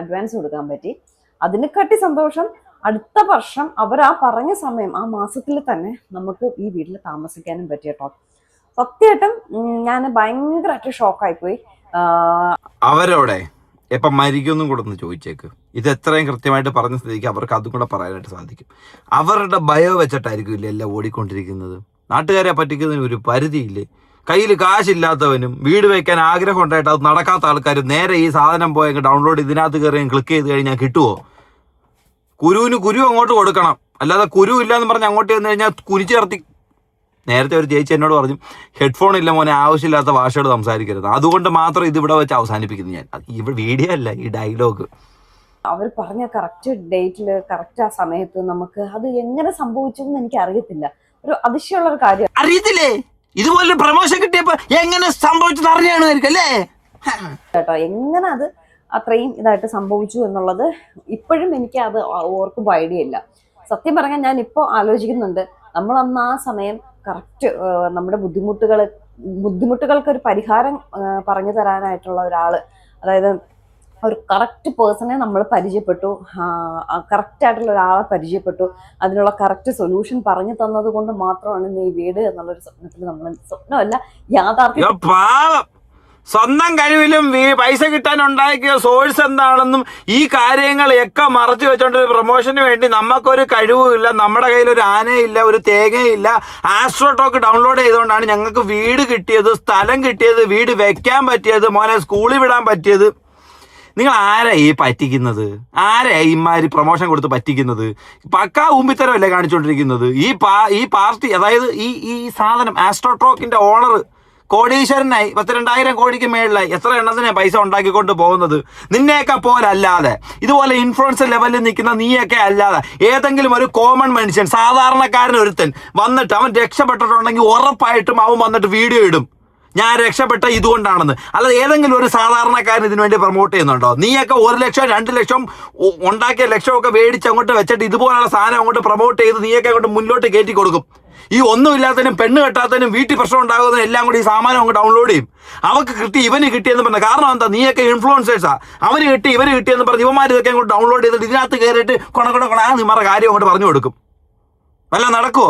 അഡ്വാൻസ് കൊടുക്കാൻ പറ്റി. അതിനെക്കാട്ടി സന്തോഷം അടുത്ത വർഷം അവർ ആ പറഞ്ഞ സമയം ആ മാസത്തിൽ തന്നെ നമുക്ക് ഈ വീട്ടിൽ താമസിക്കാനും പറ്റി കേട്ടോ. സത്യമായിട്ടും ഞാൻ ഭയങ്കരമായിട്ട് ഷോക്കായിപ്പോയി. അവരോടെ എപ്പം മരിക്കൊന്നും കൂടെ ഒന്ന് ചോദിച്ചേക്ക്. ഇത് എത്രയും കൃത്യമായിട്ട് പറഞ്ഞ സ്ഥിതിക്ക് അവർക്ക് അതും കൂടെ പറയാനായിട്ട് സാധിക്കും. അവരുടെ ഭയം വെച്ചിട്ടായിരിക്കും ഇല്ല എല്ലാം ഓടിക്കൊണ്ടിരിക്കുന്നത്. നാട്ടുകാരെ പറ്റിക്കുന്നതിന് ഒരു പരിധിയില്ലേ? കയ്യിൽ കാശില്ലാത്തവനും വീട് വയ്ക്കാൻ ആഗ്രഹം ഉണ്ടായിട്ട് അത് നടക്കാത്ത ആൾക്കാരും നേരെ ഈ സാധനം പോയെങ്കിൽ ഡൗൺലോഡ് ഇതിനകത്ത് കയറി ക്ലിക്ക് ചെയ്ത് കഴിഞ്ഞാൽ കിട്ടുമോ? കുരുവിന് കുരു അങ്ങോട്ട് കൊടുക്കണം, അല്ലാതെ കുരു ഇല്ലാന്ന് പറഞ്ഞ് അങ്ങോട്ട് ചെന്ന് കഴിഞ്ഞാൽ കുനിച്ചു ചേർത്തി. നേരത്തെ ഒരു ചേച്ചി എന്നോട് പറഞ്ഞു ഹെഡ്ഫോൺ ഇല്ല മോനെ, ആവശ്യമില്ലാത്ത ഭാഷയോട് സംസാരിക്കരുത്. അതുകൊണ്ട് മാത്രം ഇത് ഇവിടെ വെച്ച് അവസാനിപ്പിക്കുന്നു ഞാൻ. ഇവിടെ വീഡിയോ അല്ല, ഈ ഡയലോഗ്. അവർ പറഞ്ഞ കറക്റ്റ് ഡേറ്റില് കറക്റ്റ് ആ സമയത്ത് നമുക്ക് അത് എങ്ങനെ സംഭവിച്ചു എന്ന് എനിക്ക് അറിയത്തില്ല. ഒരു അതിശയമുള്ള ഒരു കാര്യം. അറിയത്തില്ലേ? ഇതുപോലെ പ്രമോഷൻ കിട്ടിയപ്പോ എങ്ങനെ സംഭവിച്ചത് അറിയാണായിരിക്കും അല്ലേ കേട്ടോ. എങ്ങനെ അത് അത്രയും ഇതായിട്ട് സംഭവിച്ചു എന്നുള്ളത് ഇപ്പോഴും എനിക്ക് അത് ഓർക്കുമ്പോൾ ഐഡിയ ഇല്ല. സത്യം പറഞ്ഞാൽ ഞാൻ ഇപ്പോൾ ആലോചിക്കുന്നുണ്ട്, നമ്മൾ അന്ന് ആ സമയം കറക്റ്റ് നമ്മുടെ ബുദ്ധിമുട്ടുകൾക്ക് ഒരു പരിഹാരം പറഞ്ഞു തരാനായിട്ടുള്ള ഒരാള്, അതായത് ഒരു കറക്റ്റ് പേഴ്സണെ നമ്മൾ പരിചയപ്പെട്ടു, കറക്റ്റ് ആയിട്ടുള്ള ഒരാളെ പരിചയപ്പെട്ടു, അതിനുള്ള കറക്റ്റ് സൊല്യൂഷൻ പറഞ്ഞു തന്നത് കൊണ്ട് മാത്രമാണ് ഇന്ന് ഈ വീട് എന്നുള്ളൊരു സ്വപ്നത്തിൽ നമ്മൾ സ്വപ്നമല്ല യാഥാർത്ഥ്യം. സ്വന്തം കഴിവിലും പൈസ കിട്ടാൻ ഉണ്ടാക്കിയ സോഴ്സ് എന്താണെന്നും ഈ കാര്യങ്ങളൊക്കെ മറച്ചു വെച്ചോണ്ട് പ്രൊമോഷന് വേണ്ടി നമുക്കൊരു കഴിവുമില്ല, നമ്മുടെ കയ്യിൽ ഒരു ആനയില്ല, ഒരു തേങ്ങയില്ല. ആസ്ട്രോടോക്ക് ഡൗൺലോഡ് ചെയ്തുകൊണ്ടാണ് ഞങ്ങൾക്ക് വീട് കിട്ടിയത്, സ്ഥലം കിട്ടിയത്, വീട് വെക്കാൻ പറ്റിയത്, മോനെ സ്കൂളിൽ വിടാൻ പറ്റിയത്. നിങ്ങൾ ആരാ ഈ പറ്റിക്കുന്നത്? ആരാ ഇമാതിരി പ്രൊമോഷൻ കൊടുത്ത് പറ്റിക്കുന്നത്? പക്കാ ഊമ്പിത്തരമല്ലേ കാണിച്ചുകൊണ്ടിരിക്കുന്നത്? ഈ പാർട്ടി, അതായത് ഈ സാധനം ആസ്ട്രോടോക്കിന്റെ ഓണർ കോടീശ്വരനായി 10,000 കോടിക്ക് മേളിലായി. എത്ര എണ്ണത്തിനെ പൈസ ഉണ്ടാക്കിക്കൊണ്ട് പോകുന്നത്? നിന്നെയൊക്കെ പോലെ അല്ലാതെ, ഇതുപോലെ ഇൻഫ്ലുവൻസ് ലെവലിൽ നിൽക്കുന്ന നീയൊക്കെ അല്ലാതെ ഏതെങ്കിലും ഒരു കോമൺ മനുഷ്യൻ, സാധാരണക്കാരൻ ഒരുത്തൻ വന്നിട്ട് അവൻ രക്ഷപ്പെട്ടിട്ടുണ്ടെങ്കിൽ ഉറപ്പായിട്ടും അവൻ വന്നിട്ട് വീഡിയോ ഇടും, ഞാൻ രക്ഷപ്പെട്ട ഇതുകൊണ്ടാണെന്ന്. അല്ലാതെ ഏതെങ്കിലും ഒരു സാധാരണക്കാരൻ ഇതിനു വേണ്ടി പ്രൊമോട്ട് ചെയ്യുന്നുണ്ടോ? നീയൊക്കെ 1 ലക്ഷം 2 ലക്ഷം ഉണ്ടാക്കിയ ലക്ഷമൊക്കെ മേടിച്ച് അങ്ങോട്ട് വെച്ചിട്ട് ഇതുപോലുള്ള സാധനം അങ്ങോട്ട് പ്രൊമോട്ട് ചെയ്ത് നീയൊക്കെ അങ്ങോട്ട് മുന്നോട്ട് കയറ്റി കൊടുക്കും. ഈ ഒന്നുമില്ലാത്തതിനും പെണ്ണ് കെട്ടാത്തതിനും വീട്ടിൽ പ്രശ്നം ഉണ്ടാകുന്നതിനും എല്ലാം കൂടി ഈ സാമാനം അങ്ങ് ഡൗൺലോഡ് ചെയ്യും. അവർക്ക് കിട്ടി, ഇവന് കിട്ടിയെന്ന് പറഞ്ഞ കാരണം എന്താ? നീയൊക്കെ ഇൻഫ്ലുവൻസേഴ്സാ. അവന് കിട്ടി, ഇവന് കിട്ടിയെന്ന് പറഞ്ഞ് ഇവന്മാർ ഇതൊക്കെ അങ്ങോട്ട് ഡൗൺലോഡ് ചെയ്തിട്ട് ഇതിനകത്ത് കയറിയിട്ട് നിങ്ങളുടെ കാര്യം അങ്ങോട്ട് പറഞ്ഞു കൊടുക്കും. വല്ല നടക്കുമോ?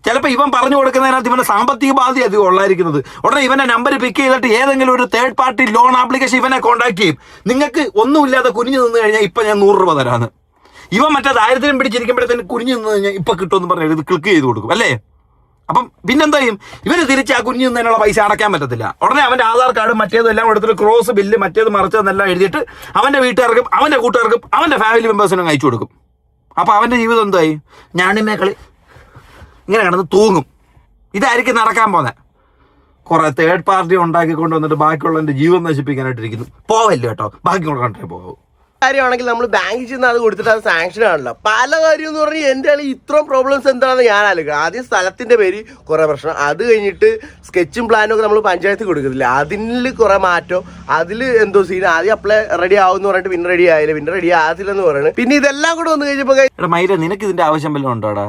ചിലപ്പോൾ ഇവൻ പറഞ്ഞു കൊടുക്കുന്നതിനകത്ത് ഇവന്റെ സാമ്പത്തിക ബാധ്യത അധികം ഉള്ളായിരിക്കുന്നത്. ഉടനെ ഇവന്റെ നമ്പർ പിക്ക് ചെയ്തിട്ട് ഏതെങ്കിലും ഒരു തേർഡ് പാർട്ടി ലോൺ ആപ്ലിക്കേഷൻ ഇവനെ കോൺടാക്ട് ചെയ്യും. നിങ്ങൾക്ക് ഒന്നുമില്ലാതെ കുനിഞ്ഞു നിന്ന് കഴിഞ്ഞാൽ ഇപ്പം ഞാൻ 100 രൂപ തരാമെന്ന്. ഇവൻ മറ്റേ ദാരിദ്ര്യം പിടിച്ചിരിക്കുമ്പോഴത്തേന് കുനിഞ്ഞു നിന്ന് കഴിഞ്ഞാൽ ഇപ്പം കിട്ടുമെന്ന് പറഞ്ഞാൽ ഇത് ക്ലിക്ക് ചെയ്ത് കൊടുക്കും അല്ലേ? അപ്പം പിന്നെന്താ ചെയ്യും? ഇവന് തിരിച്ച് ആ കുഞ്ഞു നിന്നുള്ള പൈസ അടയ്ക്കാൻ പറ്റത്തില്ല. ഉടനെ അവന്റെ ആധാർ കാർഡ് മറ്റേതും എല്ലാം കൊടുത്തിട്ട് ക്രോസ് ബില്ല് മറ്റേത് മറിച്ചതെന്നെല്ലാം എഴുതിയിട്ട് അവന്റെ വീട്ടുകാർക്കും അവന്റെ കൂട്ടുകാർക്കും അവന്റെ ഫാമിലി മെമ്പേഴ്സിനും അയച്ചു കൊടുക്കും. അപ്പൊ അവന്റെ ജീവിതം എന്തായി? ഞാണിമേക്കളി ഇങ്ങനെ കിടന്ന് തൂങ്ങും. ഇതായിരിക്കും നടക്കാൻ പോകുന്നത്. കുറെ തേർഡ് പാർട്ടി ഉണ്ടാക്കിക്കൊണ്ട് വന്നിട്ട് ബാക്കിയുള്ളതിന്റെ ജീവൻ നശിപ്പിക്കാനായിട്ടിരിക്കുന്നു. പോവല്ലോ കേട്ടോ, ബാക്കിയുള്ള കണ്ടേ പോകൂ. കാര്യമാണെങ്കിൽ നമ്മൾ ബാങ്കിൽ ചെന്ന് അത് കൊടുത്തിട്ട് അത് സാങ്ഷൻ ആണല്ലോ. പല കാര്യം എന്ന് പറഞ്ഞാൽ എൻ്റെ ആൾ ഇത്രയും പ്രോബ്ലംസ് എന്താണെന്ന് ഞാൻ ആലോചിക്കുക. ആദ്യം സ്ഥലത്തിൻ്റെ പേര് കുറേ പ്രശ്നം, അത് കഴിഞ്ഞിട്ട് സ്കെച്ചും പ്ലാനും ഒക്കെ നമ്മൾ പഞ്ചായത്ത് കൊടുക്കത്തില്ല, അതിൽ കുറേ മാറ്റം, അതിൽ എന്തോ സീൻ. ആദ്യം അപ്ലൈ റെഡി ആവുമെന്ന് പറഞ്ഞിട്ട് പിന്നെ റെഡി ആയില്ല, പിന്നെ റെഡി ആകത്തില്ലെന്ന് പറയുന്നത്. പിന്നെ ഇതെല്ലാം കൂടെ വന്നു കഴിഞ്ഞപ്പോൾ എടാ മൈര, നിനക്ക് ഇതിന്റെ ആവശ്യം വല്ലതും ഉണ്ടോടാ?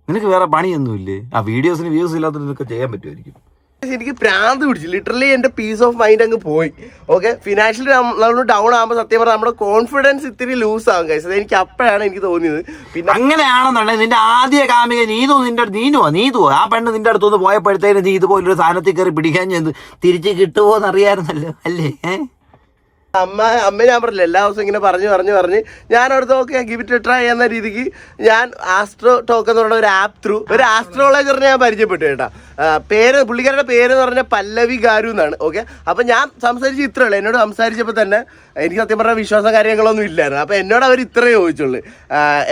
നിനക്ക് വേറെ പണിയൊന്നുമില്ലേ? ആ വീഡിയോസിന് വ്യൂസ് ഇല്ലാത്ത നിനക്ക് ചെയ്യാൻ പറ്റുമായിരിക്കും. എനിക്ക് പ്രാന്ത് പിടിച്ചു. ലിറ്ററലി എൻ്റെ പീസ് ഓഫ് മൈൻഡ് അങ്ങ് പോയി. ഓക്കെ, ഫിനാൻഷ്യലി നമ്മൾ ഡൗൺ ആകുമ്പോൾ സത്യം പറഞ്ഞാൽ നമ്മുടെ കോൺഫിഡൻസ് ഇത്തിരി ലൂസ് ആകും ഗൈസ്. അത് എനിക്ക് അപ്പോഴാണ് എനിക്ക് തോന്നിയത്. പിന്നെ അങ്ങനെയാണെന്നുണ്ടെങ്കിൽ നിന്റെ ആദ്യ കാമിക നീതുവോ ആ പെണ്ണ് നിന്റെ അടുത്തൊന്ന് പോയപ്പോഴത്തേനും നീ ഇതുപോലൊരു സാധനത്തിൽ കയറി പിടിക്കാൻ ചെന്ന് തിരിച്ച് കിട്ടുമോ എന്നറിയാമായിരുന്നല്ലോ അല്ലേ? അമ്മ ഞാൻ പറഞ്ഞില്ല, എല്ലാ ദിവസവും ഇങ്ങനെ പറഞ്ഞ് ഞാൻ അവിടുത്തെ ഓക്കെ ഗിവ് ഇറ്റ് ട്രൈ എന്ന രീതിക്ക് ഞാൻ ആസ്ട്രോ ടോക്ക് എന്ന് പറയുന്ന ഒരു ആപ്പ് ത്രൂ ഒരു ആസ്ട്രോളജറിനെ ഞാൻ പരിചയപ്പെട്ടു കേട്ടോ. പുള്ളിക്കാരുടെ പേര് എന്ന് പറഞ്ഞാൽ പല്ലവി ഗാരു എന്നാണ്. ഓക്കെ, അപ്പം ഞാൻ സംസാരിച്ച് ഇത്രയേ ഉള്ളൂ. എന്നോട് സംസാരിച്ചപ്പോൾ തന്നെ എനിക്ക് സത്യം പറഞ്ഞാൽ വിശ്വാസം കാര്യങ്ങളൊന്നും ഇല്ലായിരുന്നു. അപ്പോൾ എന്നോട് അവർ ഇത്രയേ ചോദിച്ചുള്ളൂ,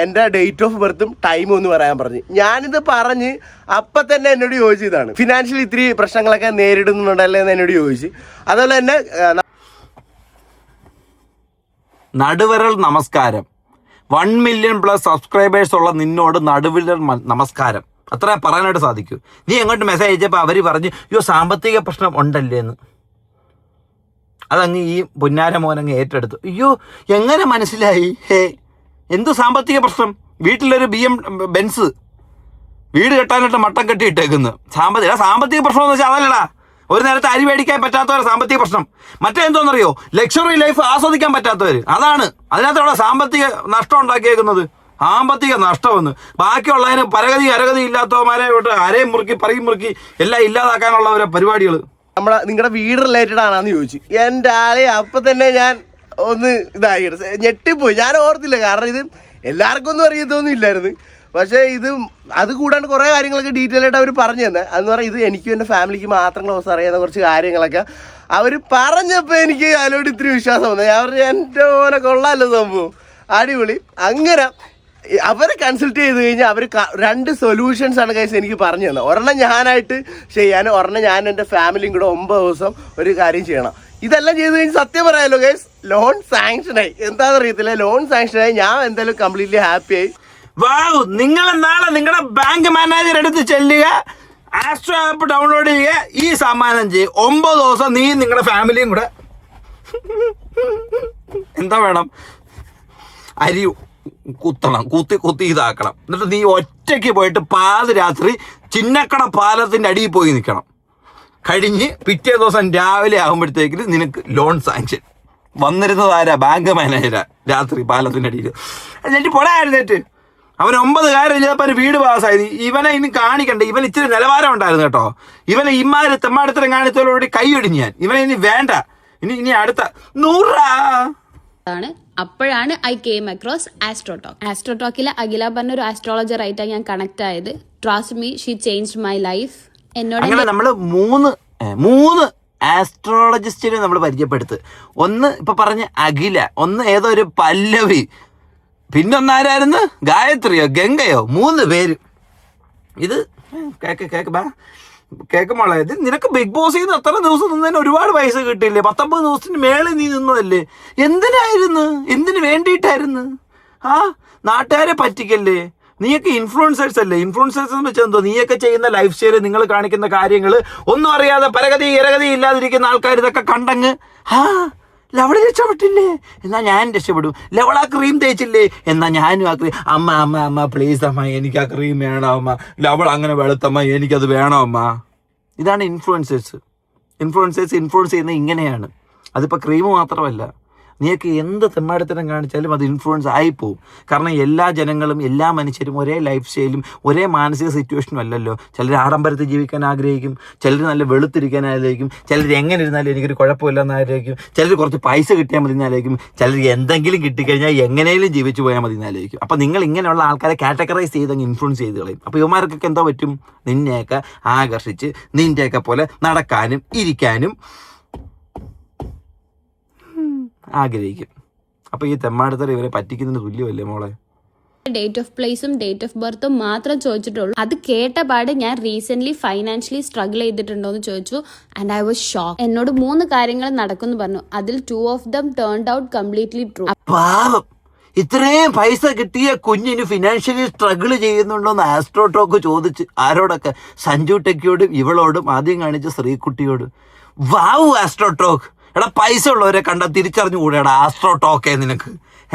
എൻ്റെ ഡേറ്റ് ഓഫ് ബർത്തും ടൈമും ഒന്ന് പറയാൻ പറഞ്ഞു. ഞാനിത് പറഞ്ഞ് അപ്പം തന്നെ എന്നോട് ചോദിച്ചതാണ് ഫിനാൻഷ്യലി ഇത്തിരി പ്രശ്നങ്ങളൊക്കെ നേരിടുന്നുണ്ടല്ലേ എന്ന് എന്നോട് ചോദിച്ചു. അതുപോലെ തന്നെ നടുവിരൽ നമസ്കാരം. 1 million+ സബ്സ്ക്രൈബേഴ്സ് ഉള്ള നിന്നോട് നടുവിരൽ നമസ്കാരം. അത്ര പറയാനായിട്ട് സാധിക്കൂ. നീ എങ്ങോട്ട് മെസ്സേജ് അയച്ചപ്പോൾ അവർ പറഞ്ഞു സാമ്പത്തിക പ്രശ്നം ഉണ്ടല്ലേ എന്ന്. അതങ്ങ് ഈ പുന്നാര മോനങ്ങ് ഏറ്റെടുത്തു. എങ്ങനെ മനസ്സിലായി? എന്ത് സാമ്പത്തിക പ്രശ്നം? വീട്ടിലൊരു ബെൻസ് വീട് കെട്ടാനായിട്ട് മട്ടം കെട്ടിയിട്ടേക്കുന്നു. സാമ്പത്തിക പ്രശ്നം എന്ന് വെച്ചാൽ അതല്ലടാ. ഒരു നേരത്തെ അരി മേടിക്കാൻ പറ്റാത്തവരെ സാമ്പത്തിക പ്രശ്നം. മറ്റെന്തോന്നറിയോ? ലക്ഷറി ലൈഫ് ആസ്വദിക്കാൻ പറ്റാത്തവർ. അതാണ് അതിനകത്തുള്ള സാമ്പത്തിക നഷ്ടം ഉണ്ടാക്കിയേക്കുന്നത്. സാമ്പത്തിക നഷ്ടമെന്ന് ബാക്കിയുള്ളതിന് പരഗതി അരഗതി ഇല്ലാത്തവന്മാരെ അരയും മുറുക്കി പറയും മുറുക്കി എല്ലാം ഇല്ലാതാക്കാനുള്ള ഒരു പരിപാടികൾ. നിങ്ങളുടെ വീട് റിലേറ്റഡ് ആണെന്ന് ചോദിച്ചു. എൻ്റെ ആളെ അപ്പം തന്നെ ഞാൻ ഒന്ന് ഇതായി ഞെട്ടിപ്പോയി. ഞാൻ ഓർത്തില്ല, കാരണം ഇത് എല്ലാവർക്കും ഒന്നും അറിയത്തൊന്നും ഇല്ലായിരുന്നു. പക്ഷേ അത് കൂടാണ്ട് കുറേ കാര്യങ്ങളൊക്കെ ഡീറ്റെയിൽ ആയിട്ട് അവർ പറഞ്ഞു തന്നെ. അതെന്ന് പറഞ്ഞാൽ ഇത് എനിക്കും എൻ്റെ ഫാമിലിക്ക് മാത്രം ക്ലോസ് അറിയാവുന്ന കുറച്ച് കാര്യങ്ങളൊക്കെ അവർ പറഞ്ഞപ്പോൾ എനിക്ക് അതിലോട്ട് ഇത്തിരി വിശ്വാസം വന്നു. ഞാൻ പറഞ്ഞു എൻ്റെ മോനെ കൊള്ളാമല്ലോ സംഭവം, അടിപൊളി. അങ്ങനെ അവരെ കൺസൾട്ട് ചെയ്ത് കഴിഞ്ഞാൽ അവർ 2 സൊല്യൂഷൻസ് ആണ് ഗൈസ് എനിക്ക് പറഞ്ഞു തന്നെ. ഒരെണ്ണം ഞാനായിട്ട് ചെയ്യാനും ഒരെണ്ണം ഞാൻ എൻ്റെ ഫാമിലിയും കൂടെ 9 ദിവസം ഒരു കാര്യം ചെയ്യണം. ഇതെല്ലാം ചെയ്ത് കഴിഞ്ഞ് സത്യം പറയാമല്ലോ ഗൈസ്, ലോൺ സാങ്ഷനായി. എന്താണെന്ന് അറിയത്തില്ല, ലോൺ സാങ്ഷനായി. ഞാൻ എന്തായാലും കംപ്ലീറ്റ്ലി ഹാപ്പിയായി. വാവ്, നിങ്ങൾ നാളെ നിങ്ങളുടെ ബാങ്ക് മാനേജർ എടുത്ത് ചെല്ലുക, ആസ്ട്രോ ആപ്പ് ഡൗൺലോഡ് ചെയ്യുക, ഈ സമ്മാനം ചെയ്യും. 9 ദിവസം നീ നിങ്ങളുടെ ഫാമിലിയും കൂടെ എന്താ വേണം, അരി കുത്തണം, കുത്തി ഇതാക്കണം. എന്നിട്ട് നീ ഒറ്റയ്ക്ക് പോയിട്ട് പാതിരാത്രി ചിന്നക്കട പാലത്തിൻ്റെ അടിയിൽ പോയി നിൽക്കണം. കഴിഞ്ഞ് പിറ്റേ ദിവസം രാവിലെ ആകുമ്പോഴത്തേക്കിന് നിനക്ക് ലോൺ സാങ്ഷൻ. വന്നിരുന്നത് ആരാ? ബാങ്ക് മാനേജരാ. രാത്രി പാലത്തിൻ്റെ അടിയിൽ എന്നിട്ട് പൊടായിരുന്നേറ്റ് അവൻ 9 കാര്യം ചെയ്തപ്പോൾ വീട് പാസ്സായി. ഇവനെ ഇനി കാണിക്കണ്ട. ഇവൻ ഇച്ചിരി നിലവാരം ഉണ്ടായിരുന്നു കേട്ടോ. ഇവനെ ഇമാര് തെമ്മാടത്തരം കാണിച്ചതോടുകൂടി കൈയൊടിഞ്ഞ് ഞാൻ. ഇവനെ ഇനി വേണ്ട. ഇനി അടുത്ത 100 അപ്പോഴാണ് ഐ കേം അക്രോസ് ആസ്ട്രോടോക്ക്. ആസ്ട്രോടോക്കിലെ അഖില പറഞ്ഞ ഒരു ആസ്ട്രോളജർ ആയിട്ടാണ് ഞാൻ കണക്ട് ആയത്. Trust me, she changed my life. അങ്ങനെ നമ്മള് മൂന്ന് ആസ്ട്രോളജിസ്റ്റിനെ നമ്മൾ പരിചയപ്പെടുത്ത്. ഒന്ന് ഇപ്പൊ പറഞ്ഞ അഖില, ഒന്ന് ഏതോ ഒരു പല്ലവി, പിന്നൊന്നാരായിരുന്നു? ഗായത്രിയോ ഗംഗയോ? 3 പേര്. ഇത് കേൾക്കുമ്പോളെ ഇത് നിനക്ക് ബിഗ് ബോസിൽ നിന്ന് അത്ര ദിവസം നിന്നതിന് ഒരുപാട് പൈസ കിട്ടിയില്ലേ? 19 ദിവസത്തിന് മേളിൽ നീ നിന്നതല്ലേ? എന്തിനു വേണ്ടിയിട്ടായിരുന്നു? നാട്ടുകാരെ പറ്റിക്കല്ലേ? നീയൊക്കെ ഇൻഫ്ലുവൻസേഴ്സ് അല്ലേ? ഇൻഫ്ലുവൻസേഴ്സ് എന്ന് വെച്ചാൽ എന്തോ? നീയൊക്കെ ചെയ്യുന്ന ലൈഫ് സ്റ്റൈല്, നിങ്ങൾ കാണിക്കുന്ന കാര്യങ്ങൾ ഒന്നും അറിയാതെ പരഗതി ഇരഗതി ഇല്ലാതിരിക്കുന്ന ആൾക്കാർ ഇതൊക്കെ കണ്ടങ്ങ് ലവള് രക്ഷപ്പെട്ടില്ലേ എന്നാ ഞാൻ രക്ഷപ്പെടും. ലവൾ ആ ക്രീം തേച്ചില്ലേ എന്നാ ഞാനും ആ ക്രീം. അമ്മ പ്ലീസ് അമ്മ, എനിക്ക് ആ ക്രീം വേണം അമ്മ. ലവൾ അങ്ങനെ വെളുത്തമ്മ, എനിക്കത് വേണം അമ്മ. ഇതാണ് ഇൻഫ്ലുവൻസേഴ്സ് ഇൻഫ്ലുവൻസ് ചെയ്യുന്നത് ഇങ്ങനെയാണ്. അതിപ്പോൾ ക്രീം മാത്രമല്ല, നീയൊക്കെ എന്ത് തെമ്മാടിത്തരം കാണിച്ചാലും അത് ഇൻഫ്ലുവൻസ് ആയിപ്പോവും. കാരണം എല്ലാ ജനങ്ങളും എല്ലാ മനുഷ്യരും ഒരേ ലൈഫ് സ്റ്റൈലും ഒരേ മാനസിക സിറ്റുവേഷനും അല്ലല്ലോ. ചിലർ ആഡംബരത്തിൽ ജീവിക്കാൻ ആഗ്രഹിക്കും, ചിലർ നല്ല വെളുത്തിരിക്കാൻ ആഗ്രഹിക്കും, ചിലർ എങ്ങനെ ഇരുന്നാലും എനിക്കൊരു കുഴപ്പമില്ലെന്ന് ആഗ്രഹിക്കും, ചിലർ കുറച്ച് പൈസ കിട്ടിയാൽ മതി എന്നായിരിക്കും, ചിലർ എന്തെങ്കിലും കിട്ടിക്കഴിഞ്ഞാൽ എങ്ങനെയും ജീവിച്ചു പോയാൽ മതി എന്നായിരിക്കും. അപ്പം നിങ്ങൾ ഇങ്ങനെയുള്ള ആൾക്കാരെ കാറ്റഗറൈസ് ചെയ്ത് ഇൻഫ്ലുവൻസ് ചെയ്ത് കളയും. അപ്പോൾ ഇവന്മാർക്കൊക്കെ എന്തോ പറ്റും? നിന്നെയൊക്കെ ആകർഷിച്ച് നിൻ്റെയൊക്കെ പോലെ നടക്കാനും ഇരിക്കാനും ആഗ്രഹിക്കും. അപ്പോൾ ഈ തെമ്മാടത്തര ഇവരെ പറ്റിക്കുന്നതിന് തുല്യമല്ലേ മോളെ? ഡേറ്റ് ഓഫ് പ്ലേസും ഡേറ്റ് ഓഫ് ബർത്തും മാത്രം ചോദിച്ചിട്ടുള്ളൂ. അത് കേട്ടപാട് ഞാൻ റീസെന്റ് ഫൈനാൻഷ്യലി സ്ട്രഗിൾ ചെയ്തിട്ടുണ്ടോ എന്ന് ചോദിച്ചു. And I was shock. എന്നോട് 3 കാര്യങ്ങൾ നടക്കുമെന്ന് പറഞ്ഞു. അതിൽ 2 of them turned out completely true. പാവം, ഇത്രയും പൈസ കിട്ടിയ കുഞ്ഞിന് ഫിനാൻഷ്യലി സ്ട്രഗിൾ ചെയ്യുന്നുണ്ടോന്ന് ആസ്ട്രോ ടോക്ക് ചോദിച്ച് ആരോടൊക്കെ? സഞ്ജു ടെക്കിയോടും ഇവളോടും ആദ്യം കാണിച്ച ശ്രീകുട്ടിയോട്. വാവ് ആസ്ട്രോ ടോക്ക്. എടാ, പൈസ ഉള്ളവരെ കണ്ട തിരിച്ചറിഞ്ഞു കൂടെടാ ആസ്ട്രോ ടോക്കേ നിനക്ക്.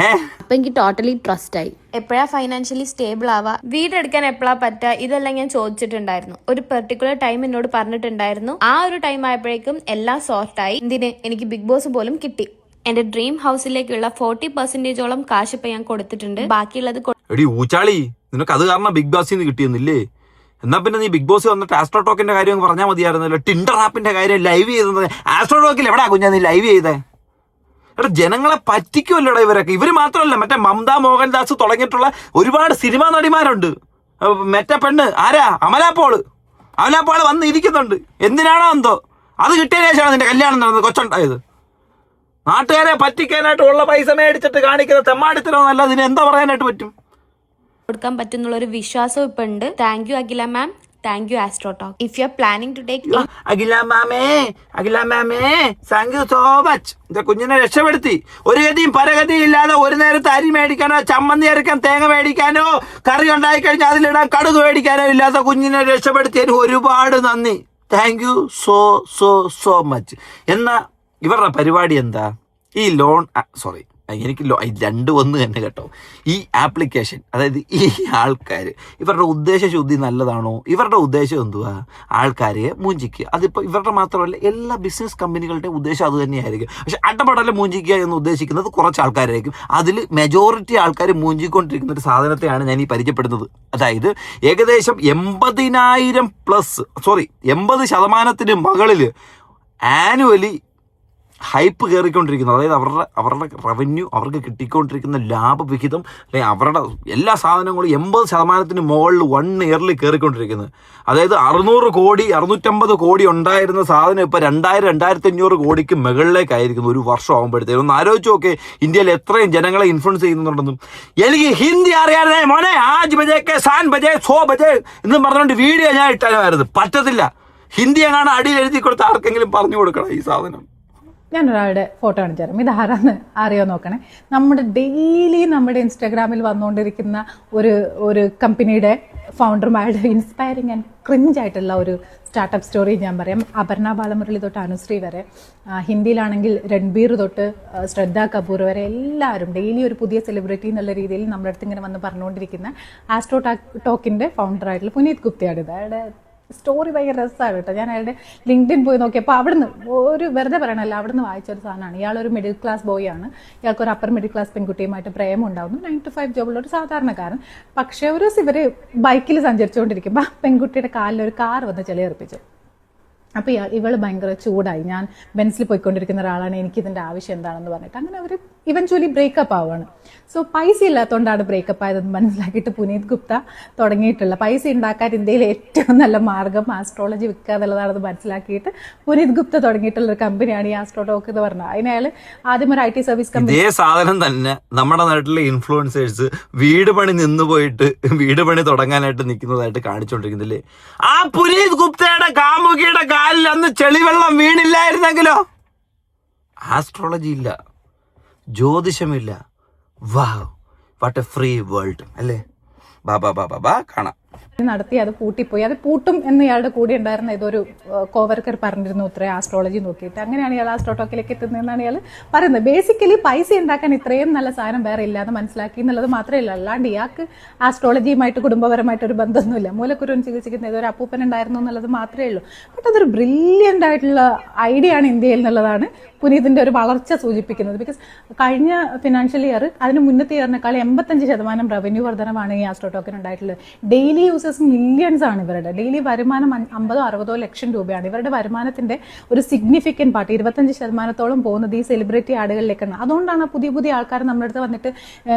അപ്പൊ എനിക്ക് ടോട്ടലി ട്രസ്റ്റ് ആയി. എപ്പോഴാ ഫൈനാൻഷ്യലി സ്റ്റേബിൾ ആവാ, വീടെടുക്കാൻ എപ്പോഴാ പറ്റുക, ഇതെല്ലാം ഞാൻ ചോദിച്ചിട്ടുണ്ടായിരുന്നു. ഒരു പെർട്ടിക്കുലർ ടൈം എന്നോട് പറഞ്ഞിട്ടുണ്ടായിരുന്നു. ആ ഒരു ടൈം ആയപ്പോഴേക്കും എല്ലാം സോർട്ടായി. എനിക്ക് ബിഗ് ബോസ് പോലും കിട്ടി. എന്റെ ഡ്രീം ഹൗസിലേക്കുള്ള 40% കാശ് ഇപ്പൊ ഞാൻ കൊടുത്തിട്ടുണ്ട്. ബാക്കിയുള്ളത് എടി ഊച്ചാളി, നിനക്ക് അത് കാരണം ബിഗ് ബോസിൽ നിന്ന് കിട്ടിയെന്നില്ലേ? എന്നാ പിന്നെ നീ ബിഗ് ബോസ് വന്നിട്ട് ആസ്ട്രോ ടോക്കിന്റെ കാര്യം പറഞ്ഞാൽ മതിയായിരുന്നല്ലോ. ടിൻഡർ ആപ്പിന്റെ കാര്യം ലൈവ് ചെയ്തത് ആസ്ട്രോ ടോക്കിൽ എവിടെയാ കുഞ്ഞാ നീ ലൈവ് ചെയ്തേ? എടാ, ജനങ്ങളെ പറ്റിക്കുമല്ലോടാ ഇവരൊക്കെ. ഇവര് മാത്രമല്ല, മറ്റേ മമതാ മോഹൻദാസ് തുടങ്ങിയിട്ടുള്ള ഒരുപാട് സിനിമാ നടിമാരുണ്ട്. മറ്റേ പെണ്ണ് ആരാ, അമലാപ്പോള് വന്ന് ഇരിക്കുന്നുണ്ട്. എന്തിനാണോ എന്തോ അത് കിട്ടിയതിനു ശേഷമാണ് നിന്റെ കല്യാണം നടന്നത്, കൊച്ചുണ്ടായത്. നാട്ടുകാരെ പറ്റിക്കാനായിട്ട് ഉള്ള പൈസ മേടിച്ചിട്ട് കാണിക്കുന്ന തെമ്മാടിത്തരമൊന്നല്ല. അതിന് എന്താ പറയാനായിട്ട് പറ്റും? കൊടുക്കാൻ പറ്റുന്നുള്ള ഒരു വിശ്വാസം ഇപ്പൊ ഉണ്ട്. Thank you Akhila ma'am, thank you AstroTalk. If you are planning to take Akhila മാമേ താങ്ക് യു സോ മച്ച്. എന്റെ കുഞ്ഞിനെ രക്ഷപ്പെടുത്തി. ഒരു ഗതിയും പരഗതിയും ഇല്ലാതെ ഒരു നേരത്തെ അരി മേടിക്കാനോ ചമ്മന്തി അരക്കാൻ തേങ്ങ മേടിക്കാനോ കറി ഉണ്ടായി കഴിഞ്ഞാൽ അതിലിടാൻ കടുക് മേടിക്കാനോ ഇല്ലാത്ത കുഞ്ഞിനെ രക്ഷപ്പെടുത്തിയതിന് ഒരുപാട് നന്ദി. Thank you so so so much. എന്നാ ഇവരുടെ പരിപാടി എന്താ? ഈ ലോൺ എനിക്ക് രണ്ടും ഒന്ന് തന്നെ കേട്ടോ. ഈ ആപ്ലിക്കേഷൻ, അതായത് ഈ ആൾക്കാർ, ഇവരുടെ ഉദ്ദേശശുദ്ധി നല്ലതാണോ? ഇവരുടെ ഉദ്ദേശം എന്തുവാ? ആൾക്കാരെ മൂഞ്ചിക്കുക. അതിപ്പോൾ ഇവരുടെ മാത്രമല്ല, എല്ലാ ബിസിനസ് കമ്പനികളുടെ ഉദ്ദേശം അത് തന്നെയായിരിക്കും. പക്ഷെ അട്ടപ്പടലെ മൂഞ്ചിക്കുക എന്ന് ഉദ്ദേശിക്കുന്നത് കുറച്ച് ആൾക്കാരായിരിക്കും. അതിൽ മെജോറിറ്റി ആൾക്കാർ മൂഞ്ചിക്കൊണ്ടിരിക്കുന്ന ഒരു സാധനത്തെയാണ് ഞാൻ ഈ പരിചയപ്പെടുന്നത്. അതായത് ഏകദേശം 80% മുകളിൽ ആനുവലി ഹൈപ്പ് കയറിക്കൊണ്ടിരിക്കുന്നത്. അതായത് അവരുടെ റവന്യൂ, അവർക്ക് കിട്ടിക്കൊണ്ടിരിക്കുന്ന ലാഭവിഹിതം, അല്ലെങ്കിൽ അവരുടെ എല്ലാ സാധനങ്ങളും 80% മുകളിൽ 1 ഇയറിൽ കയറിക്കൊണ്ടിരിക്കുന്നത്. അതായത് 600 കോടി 650 കോടി ഉണ്ടായിരുന്ന സാധനം ഇപ്പോൾ 2000-2500 കോടിക്ക് മുകളിലേക്കായിരിക്കുന്നു ഒരു വർഷം ആകുമ്പോഴത്തേക്കും. ഒന്ന് ആലോചിച്ച് നോക്കേ, ഇന്ത്യയിൽ എത്രയും ജനങ്ങളെ ഇൻഫ്ലുവൻസ് ചെയ്യുന്നുണ്ടെന്നും. എനിക്ക് ഹിന്ദി അറിയാതെ മോനെ 5 ബജേക്ക് 7 ബജേ 100 ബജേ എന്നും പറഞ്ഞുകൊണ്ട് വീഡിയോ ഞാൻ ഇട്ടായിരുന്നു. പറ്റത്തില്ല. ഹിന്ദി എങ്ങാണ് അടിയിൽ എഴുതി കൊടുത്ത് ആർക്കെങ്കിലും പറഞ്ഞു കൊടുക്കണം ഈ സാധനം. ഞാനൊരാളുടെ ഫോട്ടോ കാണിച്ചു തരാം. ഇതാരാന്ന് അറിയോ നോക്കണേ. ഡെയിലി നമ്മുടെ ഇൻസ്റ്റാഗ്രാമിൽ വന്നുകൊണ്ടിരിക്കുന്ന ഒരു കമ്പനിയുടെ ഫൗണ്ടർമാരുടെ ഇൻസ്പയറിങ് ആൻഡ് ക്രിഞ്ച് ആയിട്ടുള്ള ഒരു സ്റ്റാർട്ടപ്പ് സ്റ്റോറി ഞാൻ പറയാം. അപർണ ബാലമുരളി തൊട്ട് അനുശ്രീ വരെ, ഹിന്ദിയിലാണെങ്കിൽ രൺബീർ തൊട്ട് ശ്രദ്ധ കപൂർ വരെ എല്ലാവരും ഡെയിലി ഒരു പുതിയ സെലിബ്രിറ്റി എന്നുള്ള രീതിയിൽ നമ്മുടെ അടുത്ത് ഇങ്ങനെ വന്ന് പറഞ്ഞുകൊണ്ടിരിക്കുന്ന ആസ്ട്രോ ടോക്കിൻ്റെ ഫൗണ്ടറായിട്ടുള്ള പുനീത് ഗുപ്തയാണ്. അയാളുടെ സ്റ്റോറി ഭയങ്കര രസമാണ് കേട്ടോ. ഞാൻ അയാളുടെ ലിങ്ക്ഡിൻ പോയി നോക്കിയപ്പോൾ അവിടുന്ന് ഒരു വെറുതെ പറയണല്ല, അവിടുന്ന് വായിച്ചൊരു സാധനമാണ്. ഇയാളൊരു മിഡിൽ ക്ലാസ് ബോയ് ആണ്. ഇയാൾക്കൊരു അപ്പർ മിഡിൽ ക്ലാസ് പെൺകുട്ടിയുമായിട്ട് പ്രേമം ഉണ്ടാവുന്നു. 9 to 5 ജോബുള്ള ഒരു സാധാരണക്കാരൻ. പക്ഷേ ഒരു ദിവസം ഇവർ ബൈക്കിൽ സഞ്ചരിച്ചുകൊണ്ടിരിക്കുമ്പോൾ പെൺകുട്ടിയുടെ കാലിൽ ഒരു കാർ വന്ന് ചെളിയെറിപ്പിച്ചു. അപ്പോൾ ഇവൾ ഭയങ്കര ചൂടായി. ഞാൻ ബെൻസിൽ പോയിക്കൊണ്ടിരിക്കുന്ന ഒരാളാണ്, എനിക്കിതിൻ്റെ ആവശ്യം എന്താണെന്ന് പറഞ്ഞിട്ട് അങ്ങനെ അവർ ഇവൻച്വലി ബ്രേക്കപ്പ് ആവുകയാണ്. സോ പൈസ ഇല്ലാത്തതുകൊണ്ടാണ് ബ്രേക്കപ്പ് ആയതെന്ന് മനസ്സിലാക്കിയിട്ട് പുനീത് ഗുപ്ത തുടങ്ങിയിട്ടുള്ള പൈസ ഉണ്ടാക്കാൻ ഇന്ത്യയിലെ ഏറ്റവും നല്ല മാർഗം ആസ്ട്രോളജി വിൽക്കുക എന്നുള്ളതാണെന്ന് മനസ്സിലാക്കിയിട്ട് പുനീത് ഗുപ്ത തുടങ്ങിയിട്ടുള്ള ഒരു കമ്പനിയാണ് ഈ ആസ്ട്രോ ടോക്ക് എന്ന് പറഞ്ഞത്. അതിനയാൾ ആദ്യം ഒരു IT സർവീസ് കമ്പനി. ഇതേ സാധനം തന്നെ നമ്മുടെ നാട്ടിലെ ഇൻഫ്ലുവൻസേഴ്സ് വീട് പണി നിന്ന് പോയിട്ട് വീട് പണി തുടങ്ങാനായിട്ട് നിൽക്കുന്നതായിട്ട് കാണിച്ചുകൊണ്ടിരിക്കുന്നില്ലേ? ആ പുനീത് ഗുപ്തയുടെ കാമുകിയുടെ കാലിൽ അന്ന് ചെളിവെള്ളം വീണില്ലായിരുന്നെങ്കിലോ? ആസ്ട്രോളജി ഇല്ല, ജ്യോതിഷമില്ല. വാവ്, വാട്ട് എ ഫ്രീ വേൾഡ് അല്ലേ? ബാ കാണാം. നടത്തി അത് പൂട്ടിപ്പോയി. അത് പൂട്ടും എന്ന് ഇയാളുടെ കൂടെ ഉണ്ടായിരുന്ന ഏതൊരു കോവർക്കർ പറഞ്ഞിരുന്നു ഇത്രയും ആസ്ട്രോളജി നോക്കിയിട്ട്. അങ്ങനെയാണ് ഇയാൾ ആസ്ട്രോ ടോക്കിലേക്ക് എത്തുന്നതെന്നാണ് ഇയാൾ പറയുന്നത്. ബേസിക്കലി പൈസ ഉണ്ടാക്കാൻ ഇത്രയും നല്ല സാധനം വേറെ ഇല്ലാന്ന് മനസ്സിലാക്കി എന്നുള്ളത് മാത്രമല്ല, അല്ലാണ്ട് ഇയാൾക്ക് ആസ്ട്രോളജിയുമായിട്ട് കുടുംബപരമായിട്ട് ഒരു ബന്ധമൊന്നുമില്ല. മൂലക്കുരുവിന് ചികിത്സിക്കുന്ന ഏതൊരു അപ്പൂപ്പൻ ഉണ്ടായിരുന്നു എന്നുള്ളത് മാത്രമേ ഉള്ളൂ. ബട്ട് അതൊരു ബ്രില്യൻ്റ് ആയിട്ടുള്ള ഐഡിയ ആണ് ഇന്ത്യയിൽ എന്നുള്ളതാണ് പുനീതിൻ്റെ ഒരു വളർച്ച സൂചിപ്പിക്കുന്നത്. ബിക്കോസ് കഴിഞ്ഞ ഫിനാൻഷ്യൽ ഇയർ അതിന് മുന്നത്തെ ഇയറിനേക്കാൾ 85% റവന്യൂ വർധനമാണ് ഈ ആസ്ട്രോ ടോക്കിന് ഉണ്ടായിട്ടുള്ളത്. ഡെയിലി ഡെയിലി യൂസേഴ്സ് മില്യൺസ് ആണ് ഇവരുടെ. ഡെയിലി വരുമാനം 50-60 ലക്ഷം രൂപയാണ്. ഇവരുടെ വരുമാനത്തിന്റെ ഒരു സിഗ്നിഫിക്കൻറ്റ് പാർട്ട് 25% പോകുന്നത് ഈ സെലിബ്രിറ്റി ആടുകളിലേക്കാണ്. അതുകൊണ്ടാണ് പുതിയ പുതിയ ആൾക്കാർ നമ്മുടെ അടുത്ത് വന്നിട്ട്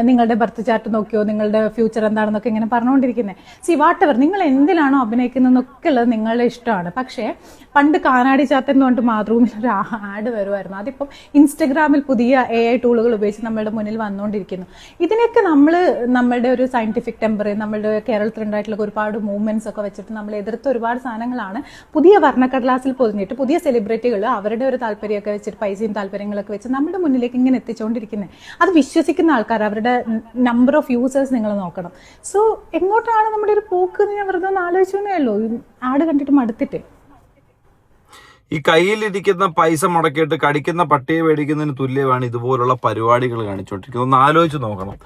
നിങ്ങളുടെ ബർത്ത് ചാർട്ട് നോക്കിയോ, നിങ്ങളുടെ ഫ്യൂച്ചർ എന്താണെന്നൊക്കെ ഇങ്ങനെ പറഞ്ഞുകൊണ്ടിരിക്കുന്നത്. വാട്ടെവർ, നിങ്ങൾ എന്തിലാണോ അഭിനയിക്കുന്നതെന്നൊക്കെ ഉള്ളത് നിങ്ങളുടെ ഇഷ്ടമാണ്. പക്ഷേ പണ്ട് കാനാടി ചാത്തൻ എന്ന് പറഞ്ഞിട്ട് മാതൃഭൂമിയിൽ ഒരു ആഡ് വരുമായിരുന്നു. അതിപ്പം ഇൻസ്റ്റഗ്രാമിൽ പുതിയ AI ടൂളുകൾ ഉപയോഗിച്ച് നമ്മളുടെ മുന്നിൽ വന്നുകൊണ്ടിരിക്കുന്നു. ഇതിനൊക്കെ നമ്മളുടെ ഒരു സയന്റിഫിക് ടെമ്പർ, നമ്മളുടെ കേരളത്തിലുണ്ടായിട്ടുള്ള ഒരുപാട് മൂവ്മെന്റ്സ് ഒക്കെ വെച്ചിട്ട് നമ്മൾ എതിർത്ത ഒരുപാട് സാധനങ്ങളാണ് പുതിയ വർണ്ണക്കടലാസിൽ പൊതിഞ്ഞിട്ട് പുതിയ സെലിബ്രിറ്റികൾ അവരുടെ ഒരു താല്പര്യമൊക്കെ വെച്ചിട്ട് പൈസയും താല്പര്യങ്ങളൊക്കെ വെച്ച് നമ്മുടെ മുന്നിലേക്ക് ഇങ്ങനെ എത്തിച്ചുകൊണ്ടിരിക്കുന്നത്. അത് വിശ്വസിക്കുന്ന ആൾക്കാർ, അവരുടെ നമ്പർ ഓഫ് യൂസേഴ്സ് നിങ്ങൾ നോക്കണം. സോ എങ്ങോട്ടാണ് നമ്മുടെ ഒരു പോക്ക് ഞാൻ വെറുതെ ഒന്ന് ആലോചിച്ചേ ഉള്ളൂ, ആട് കണ്ടിട്ട് മടുത്തിട്ട്. ഈ കയ്യിലിരിക്കുന്ന പൈസ മുടക്കിയിട്ട് കടിക്കുന്ന പട്ടിയെ മേടിക്കുന്നതിന് തുല്യമാണ് ഇതുപോലുള്ള പരിപാടികൾ കാണിച്ചുകൊണ്ടിരിക്കുന്നത്. ഒന്ന് ആലോചിച്ച് നോക്കണം.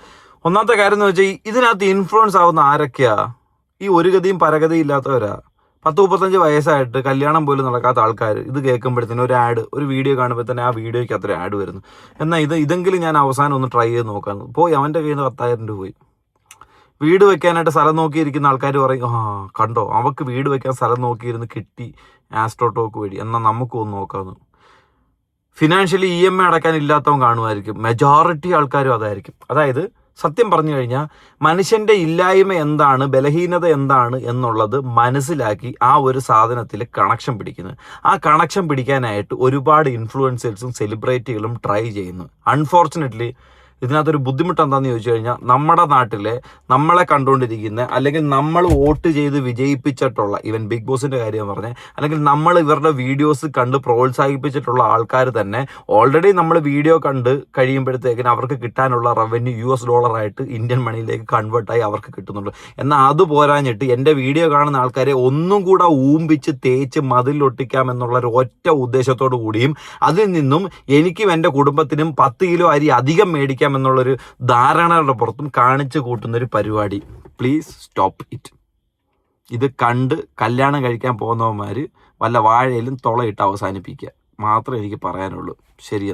ഒന്നാമത്തെ കാര്യം എന്ന് വെച്ചാൽ ഇതിനകത്ത് ഇൻഫ്ലുവൻസ് ആവുന്ന ആരൊക്കെയാ? ഈ ഒരു ഗതിയും പരഗതിയും ഇല്ലാത്തവരാ. 10-35 വയസ്സായിട്ട് കല്യാണം പോലും നടക്കാത്ത ആൾക്കാർ ഇത് കേൾക്കുമ്പോഴത്തേനും ഒരു ആഡ്, ഒരു വീഡിയോ കാണുമ്പോൾ തന്നെ ആ വീഡിയോയ്ക്ക് അത്ര ആഡ് വരുന്നു. എന്നാൽ ഇതെങ്കിലും ഞാൻ അവസാനം ഒന്ന് ട്രൈ ചെയ്ത് നോക്കാമെന്ന് പോയി അവൻ്റെ കയ്യിൽ നിന്ന് 10,000 രൂപ പോയി. വീട് വെക്കാനായിട്ട് സ്ഥലം നോക്കിയിരിക്കുന്ന ആൾക്കാർ പറയും, കണ്ടോ അവർക്ക് വീട് വെക്കാൻ സ്ഥലം നോക്കിയിരുന്ന് കിട്ടി ആസ്ട്രോടോക്ക് വഴി, എന്നാൽ നമുക്കൊന്ന് നോക്കാമെന്ന്. ഫിനാൻഷ്യലി EMI അടക്കാൻ ഇല്ലാത്തവൻ കാണുമായിരിക്കും. മെജോറിറ്റി ആൾക്കാരും അതായിരിക്കും. അതായത് സത്യം പറഞ്ഞു കഴിഞ്ഞാൽ മനുഷ്യൻ്റെ ഇല്ലായ്മ എന്താണ്, ബലഹീനത എന്താണ് എന്നുള്ളത് മനസ്സിലാക്കി ആ ഒരു സാധനത്തിൽ കണക്ഷൻ പിടിക്കുന്നത്. ആ കണക്ഷൻ പിടിക്കാനായിട്ട് ഒരുപാട് ഇൻഫ്ലുവൻസേഴ്സും സെലിബ്രിറ്റികളും ട്രൈ ചെയ്യുന്നു. അൺഫോർച്ചുനേറ്റ്ലി ഇതിനകത്തൊരു ബുദ്ധിമുട്ട് എന്താണെന്ന് ചോദിച്ചു കഴിഞ്ഞാൽ നമ്മുടെ നാട്ടിലെ നമ്മളെ കണ്ടുകൊണ്ടിരിക്കുന്ന അല്ലെങ്കിൽ നമ്മൾ വോട്ട് ചെയ്ത് വിജയിപ്പിച്ചിട്ടുള്ള, ഈവൻ ബിഗ് ബോസിൻ്റെ കാര്യം പറഞ്ഞത്, അല്ലെങ്കിൽ നമ്മൾ ഇവരുടെ വീഡിയോസ് കണ്ട് പ്രോത്സാഹിപ്പിച്ചിട്ടുള്ള ആൾക്കാർ തന്നെ ഓൾറെഡി നമ്മൾ വീഡിയോ കണ്ട് കഴിയുമ്പോഴത്തേക്കിന് അവർക്ക് കിട്ടാനുള്ള റവന്യൂ $US ഇന്ത്യൻ മണിയിലേക്ക് കൺവേർട്ടായി അവർക്ക് കിട്ടുന്നുണ്ട്. എന്നാൽ അത് പോരാഞ്ഞിട്ട് എൻ്റെ വീഡിയോ കാണുന്ന ആൾക്കാരെ ഒന്നും കൂടെ ഊമ്പിച്ച് തേച്ച് മതിലൊട്ടിക്കാം ഒരു ഒറ്റ ഉദ്ദേശത്തോടു കൂടിയും അതിൽ നിന്നും എനിക്കും എൻ്റെ കുടുംബത്തിനും 10 കിലോ അരി അധികം മേടിക്കാം എന്നുള്ളൊരു ധാരണയുടെ പുറത്തും കാണിച്ചു കൂട്ടുന്നൊരു പരിപാടി. Please stop it. ഇത് കണ്ട് കല്യാണം കഴിക്കാൻ പോകുന്നവന്മാർ വല്ല വാഴയിലും തുളയിട്ട് അവസാനിപ്പിക്കുക മാത്രമേ എനിക്ക് പറയാനുള്ളൂ. ശരി.